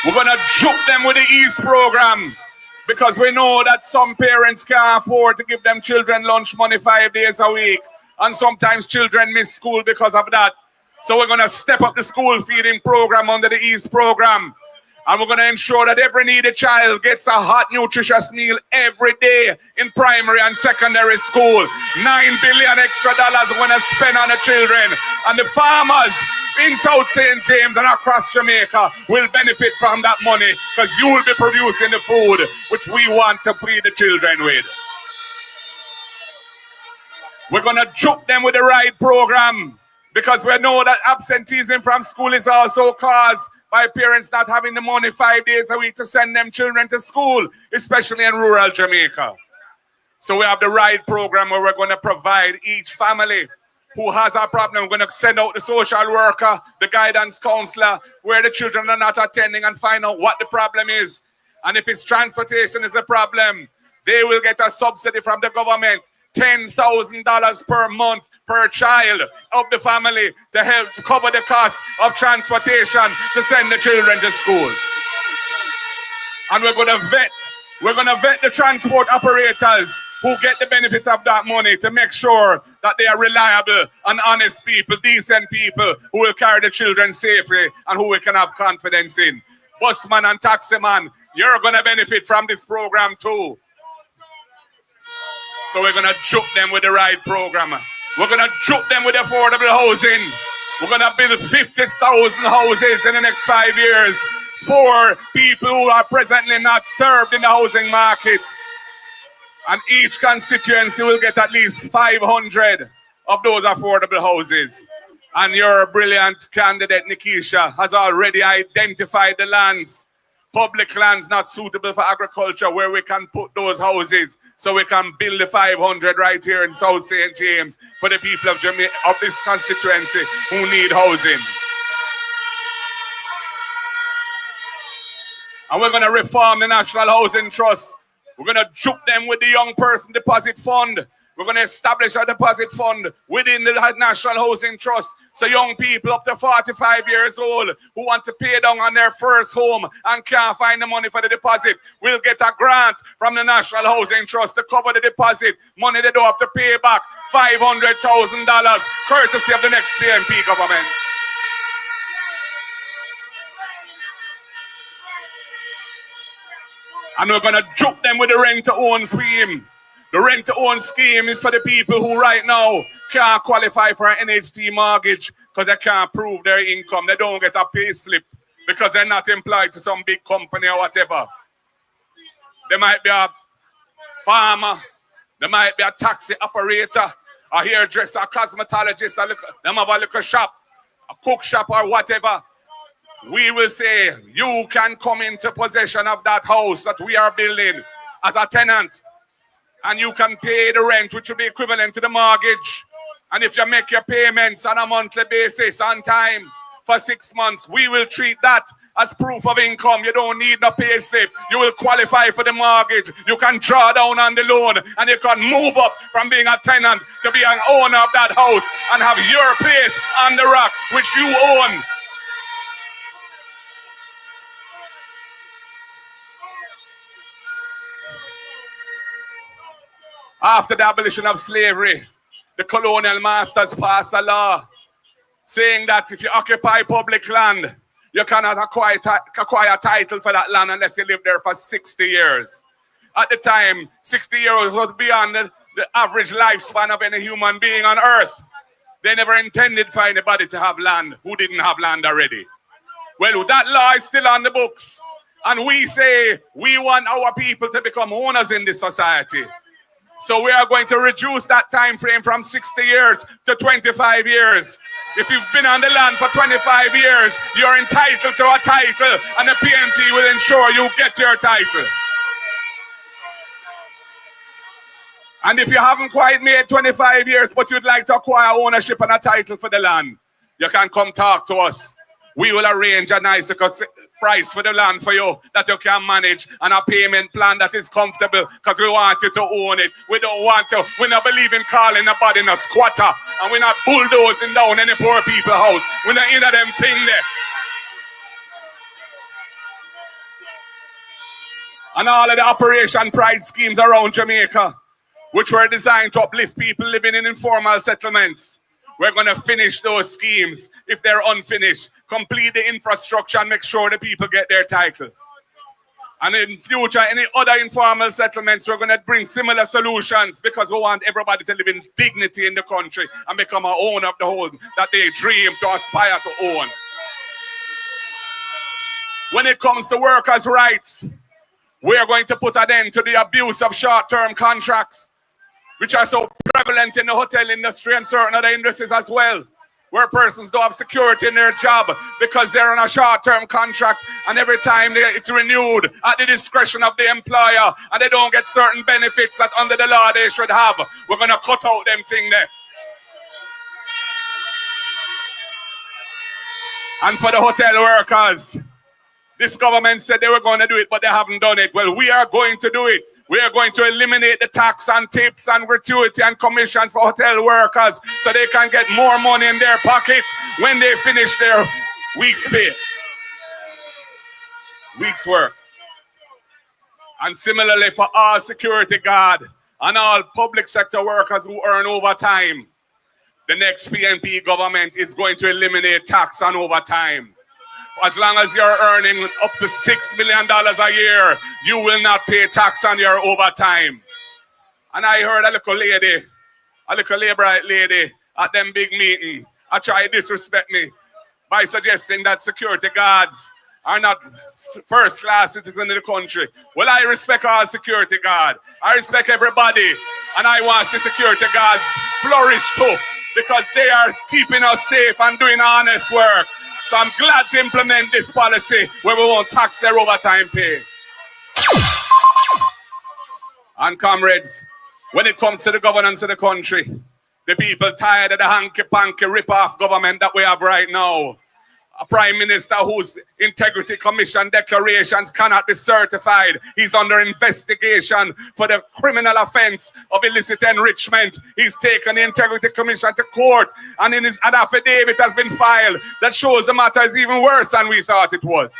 We're going to juke them with the East program, because we know that some parents can't afford to give them children lunch money 5 days a week. And sometimes children miss school because of that. So we're going to step up the school feeding program under the East program. And we're going to ensure that every needy child gets a hot, nutritious meal every day in primary and secondary school. $9 billion extra dollars we're going to spend on the children. And the farmers in South St. James and across Jamaica will benefit from that money because you will be producing the food which we want to feed the children with. We're going to juke them with the right program because we know that absenteeism from school is also caused by parents not having the money 5 days a week to send them children to school, especially in rural Jamaica. So we have the right program where we're going to provide each family who has a problem. We're going to send out the social worker, the guidance counselor, where the children are not attending and find out what the problem is. And if it's transportation is a problem, they will get a subsidy from the government, $10,000 per month per child of the family to help cover the cost of transportation to send the children to school. And we're going to vet the transport operators who get the benefit of that money to make sure that they are reliable and honest people, decent people who will carry the children safely and who we can have confidence in. Busman and taximan, you're going to benefit from this program too. So we're going to juke them with the right program. We're going to juke them with affordable housing. We're going to build 50,000 houses in the next 5 years for people who are presently not served in the housing market. And each constituency will get at least 500 of those affordable houses. And your brilliant candidate, Nikisha, has already identified the lands, public lands not suitable for agriculture, where we can put those houses so we can build the 500 right here in South St. James for the people of Jamaica, of this constituency who need housing. And we're going to reform the National Housing Trust. We're going to juke them with the Young Person Deposit Fund. We're going to establish a deposit fund within the National Housing Trust so young people up to 45 years old who want to pay down on their first home and can't find the money for the deposit will get a grant from the National Housing Trust to cover the deposit. Money they don't have to pay back, $500,000, courtesy of the next PNP government. And we're going to juke them with the rent-to-own scheme. The rent-to-own scheme is for the people who right now can't qualify for an NHT mortgage because they can't prove their income. They don't get a pay slip because they're not employed to some big company or whatever. They might be a farmer. They might be a taxi operator, a hairdresser, a cosmetologist, they have a little shop, a cook shop or whatever. We will say, you can come into possession of that house that we are building as a tenant. And you can pay the rent, which will be equivalent to the mortgage. And if you make your payments on a monthly basis on time for 6 months, we will treat that as proof of income. You don't need no pay slip. You will qualify for the mortgage. You can draw down on the loan and you can move up from being a tenant to be an owner of that house and have your place on the rock, which you own. After the abolition of slavery, the colonial masters passed a law saying that if you occupy public land, you cannot acquire a title for that land unless you live there for 60 years. At the time, 60 years was beyond the average lifespan of any human being on earth. They never intended for anybody to have land who didn't have land already. Well, that law is still on the books. And we say we want our people to become owners in this society. So we are going to reduce that time frame from 60 years to 25 years. If you've been on the land for 25 years, you're entitled to a title, and the PNP will ensure you get your title. And if you haven't quite made 25 years, but you'd like to acquire ownership and a title for the land, you can come talk to us. We will arrange a nice price for the land for you that you can manage and a payment plan that is comfortable because we want you to own it. We don't want to. We not believe in calling nobody a squatter, and we're not bulldozing down any poor people's house. We're not into them thing there. And all of the Operation Pride schemes around Jamaica, which were designed to uplift people living in informal settlements. We're going to finish those schemes if they're unfinished, complete the infrastructure and make sure the people get their title. And in future, any other informal settlements, we're going to bring similar solutions because we want everybody to live in dignity in the country and become an owner of the home that they dream to aspire to own. When it comes to workers' rights, we are going to put an end to the abuse of short-term contracts, which are so prevalent in the hotel industry and certain other industries as well, where persons don't have security in their job because they're on a short-term contract and every time it's renewed at the discretion of the employer and they don't get certain benefits that under the law they should have. We're going to cut out them thing there. And for the hotel workers, this government said they were going to do it, but they haven't done it. Well, we are going to do it. We are going to eliminate the tax and tips and gratuity and commission for hotel workers so they can get more money in their pockets when they finish their week's pay, week's work. And similarly for all security guard and all public sector workers who earn overtime, the next PNP government is going to eliminate tax on overtime. As long as you're earning up to $6 million a year, you will not pay tax on your overtime. And I heard a little lady, a little labor lady at them big meeting, I try to disrespect me by suggesting that security guards are not first-class citizens in the country. Well, I respect all security guards. I respect everybody. And I want to see security guards flourish too, because they are keeping us safe and doing honest work. So I'm glad to implement this policy where we won't tax their overtime pay. And comrades, when it comes to the governance of the country, the people tired of the hanky-panky rip-off government that we have right now. A prime minister whose integrity commission declarations cannot be certified. He's under investigation for the criminal offense of illicit enrichment. He's taken the integrity commission to court, and in his an affidavit has been filed that shows the matter is even worse than we thought it was.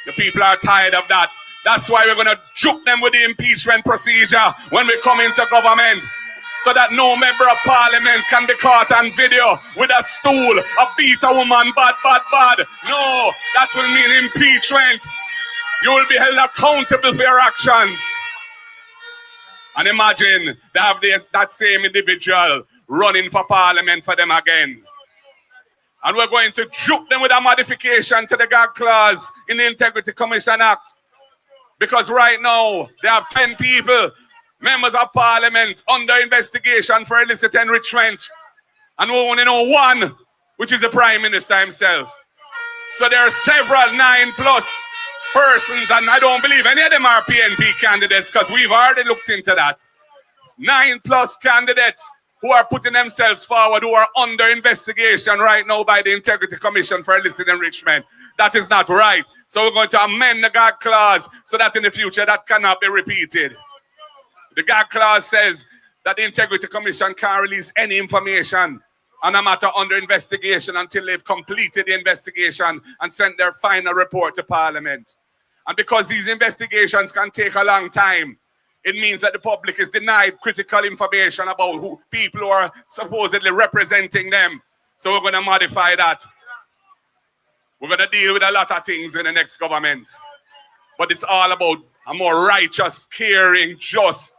The people are tired of that. That's why we're going to juke them with the impeachment procedure when we come into government, so that no member of parliament can be caught on video with a stool, beat a woman, bad. No, that will mean impeachment. You will be held accountable for your actions. And imagine they have that same individual running for parliament for them again. And we're going to juke them with a modification to the gag clause in the Integrity Commission Act. Because right now, they have 10 people, members of parliament, under investigation for illicit enrichment. And we only know one, which is the Prime Minister himself. So there are several 9+ persons, and I don't believe any of them are PNP candidates because we've already looked into that. 9+ candidates who are putting themselves forward, who are under investigation right now by the Integrity Commission for illicit enrichment. That is not right. So we're going to amend the gag clause so that in the future that cannot be repeated. The gag clause says that the Integrity Commission can't release any information on a matter under investigation until they've completed the investigation and sent their final report to Parliament. And because these investigations can take a long time, it means that the public is denied critical information about who people who are supposedly representing them. So we're going to modify that. We're going to deal with a lot of things in the next government. But it's all about a more righteous, caring, just,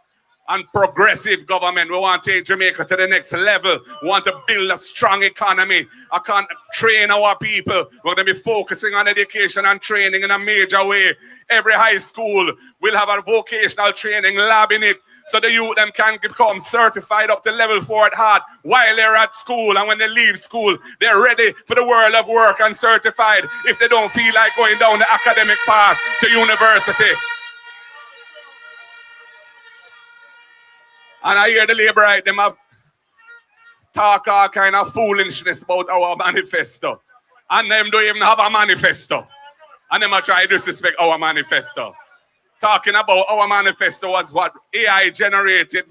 and progressive government. We want to take Jamaica to the next level. We want to build a strong economy. I can't train our people. We're going to be focusing on education and training in a major way. Every high school will have a vocational training lab in it, so the youth them can become certified up to level 4 at heart while they're at school. And when they leave school, they're ready for the world of work and certified if they don't feel like going down the academic path to university. And I hear the Labour them have talk all kind of foolishness about our manifesto. And them don't even have a manifesto. And them are trying to disrespect our manifesto. Talking about our manifesto was what AI generated.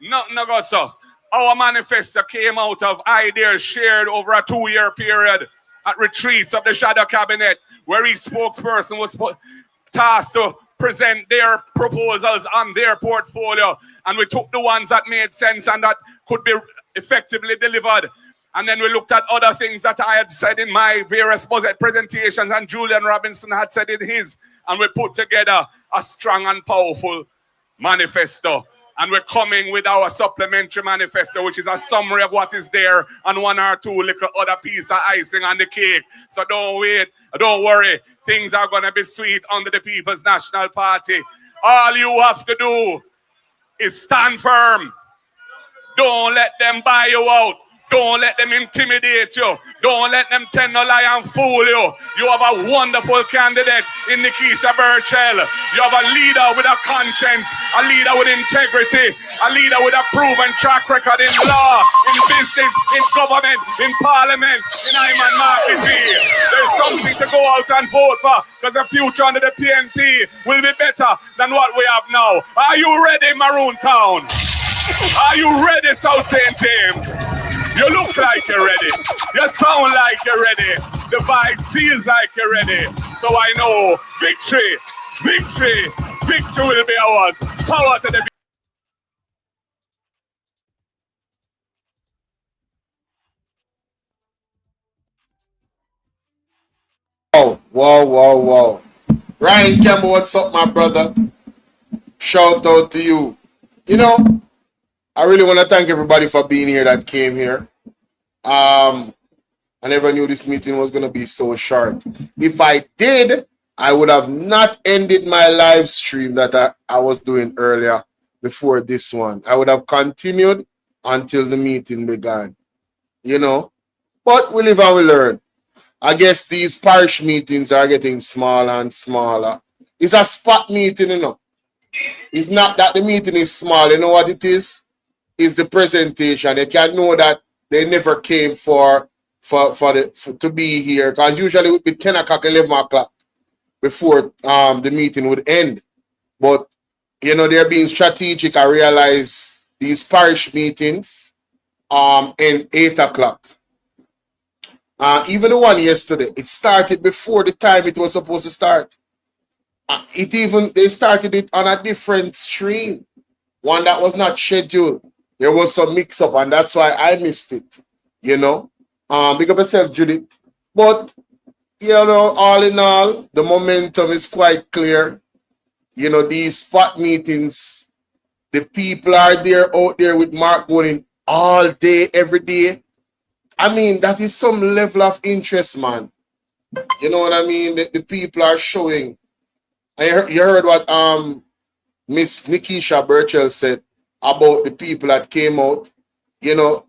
Nothing ago so. Our manifesto came out of ideas shared over a 2-year period at retreats of the shadow cabinet, where each spokesperson was tasked to present their proposals on their portfolio. And we took the ones that made sense and that could be effectively delivered. And then we looked at other things that I had said in my various budget presentations and Julian Robinson had said in his. And we put together a strong and powerful manifesto. And we're coming with our supplementary manifesto, which is a summary of what is there and one or two little other piece of icing on the cake. So don't wait, don't worry. Things are going to be sweet under the People's National Party. All you have to do is stand firm. Don't let them buy you out. Don't let them intimidate you. Don't let them tell no lie and fool you. You have a wonderful candidate in Nikisha Burchell. You have a leader with a conscience, a leader with integrity, a leader with a proven track record in law, in business, in government, in parliament, in Iman Markiji. There's something to go out and vote for because the future under the PNP will be better than what we have now. Are you ready, Maroon Town? Are you ready, South St. James? You look like you're ready. You sound like you're ready. The vibe feels like you're ready. So I know victory, victory, victory will be ours. Power to the Wow. Ryan Campbell, what's up, my brother? Shout out to you. You know, I really want to thank everybody for being here that came here. I never knew this meeting was going to be so short. If I did, I would have not ended my live stream that I was doing earlier before this one. I would have continued until the meeting began, you know. But we live and we learn. I guess these parish meetings are getting smaller and smaller. It's a spot meeting, you know. It's not that the meeting is small. You know what it is? It's the presentation. They can know that they never came to be here. Because usually it would be 10 o'clock, 11 o'clock before the meeting would end. But, you know, they're being strategic. I realize these parish meetings end 8 o'clock. Even the one yesterday, it started before the time it was supposed to start. They started it on a different stream, one that was not scheduled. There was some mix-up, and that's why I missed it, you know. Big up yourself, Judith. But, you know, all in all, the momentum is quite clear. You know, these spot meetings, the people are there out there with Mark Golding all day, every day. I mean, that is some level of interest, man. You know what I mean? The people are showing. You heard what Miss Nikisha Burchell said about the people that came out. You know,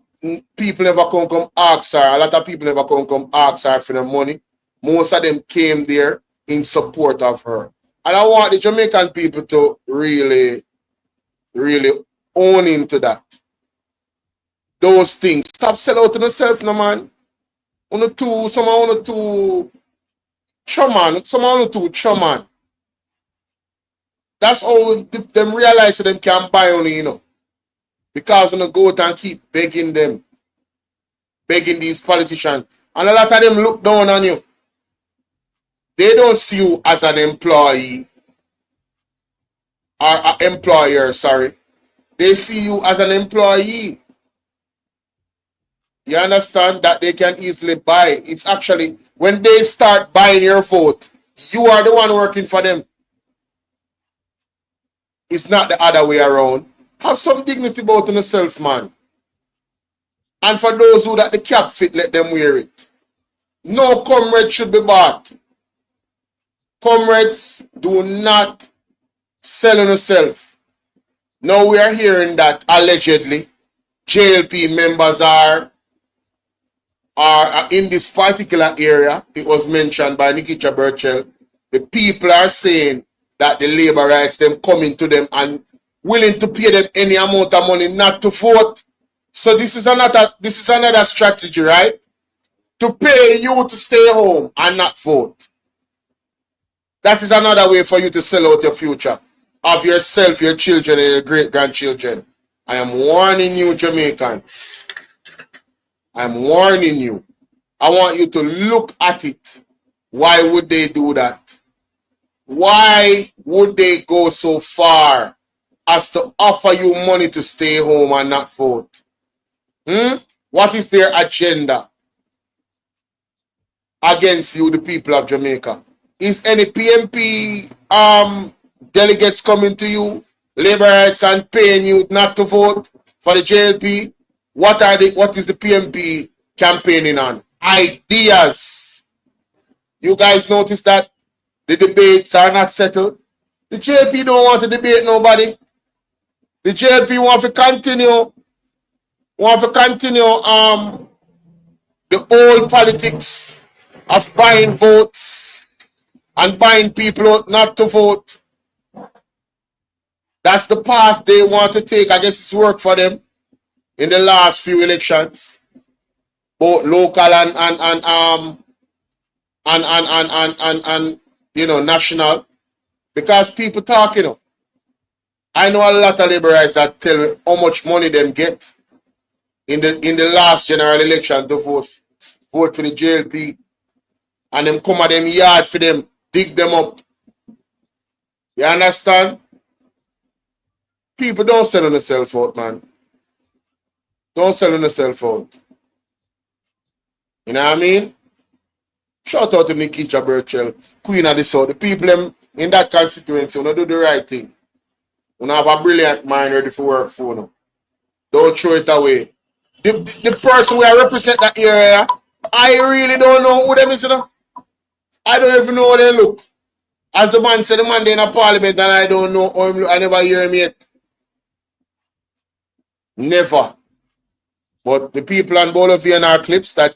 people never come ask her. A lot of people never come ask her for the money. Most of them came there in support of her. And I want the Jamaican people to really, really own into that. Those things. Stop selling out to yourself, no man. Someone on two chairman. That's all them realize that them can't buy only, you know. Because when they go out and keep begging these politicians. And a lot of them look down on you. They don't see you as an employee. Or an employer, sorry. They see you as an employee. You understand that they can easily buy. It's actually, when they start buying your vote, you are the one working for them. It's not the other way around. Have some dignity about yourself, man. And for those who that the cap fit, let them wear it. No comrade should be bought. Comrades, do not sell on yourself. Now we are hearing that allegedly JLP members are in this particular area. It was mentioned by Nikisha Burchell. The people are saying that the labor rights, them coming to them and willing to pay them any amount of money not to vote. So this is another strategy, right? To pay you to stay home and not vote. That is another way for you to sell out your future of yourself, your children, and your great-grandchildren. I am warning you, Jamaicans. I'm warning you. I want you to look at it. Why would they do that? why would they go so far as to offer you money to stay home and not vote? What is their agenda against you, the people of Jamaica? Is any PMP delegates coming to you, labor rights, and paying you not to vote for the JLP? What is the PMP campaigning on? Ideas. You guys notice that the debates are not settled? The JLP don't want to debate nobody. The JLP want to continue the old politics of buying votes and buying people not to vote. That's the path they want to take. I guess it's worked for them in the last few elections, both local and national, because people talk, I know a lot of liberals that tell me how much money them get in the last general election to vote for the JLP, and them come at them yard for them, dig them up. You understand? People, don't sell on yourself out, man. Don't sell on yourself out. You know what I mean? Shout out to Nikisha Burchell, Queen of the South. The people in that constituency want to do the right thing. You have a brilliant mind ready for work for them. Don't throw it away. The person who I represent that area, I really don't know who them is. I don't even know how they look. As the man said, the man in a parliament, and I don't know how him look. I never hear him yet. Never. But the people on BVRCLIPS that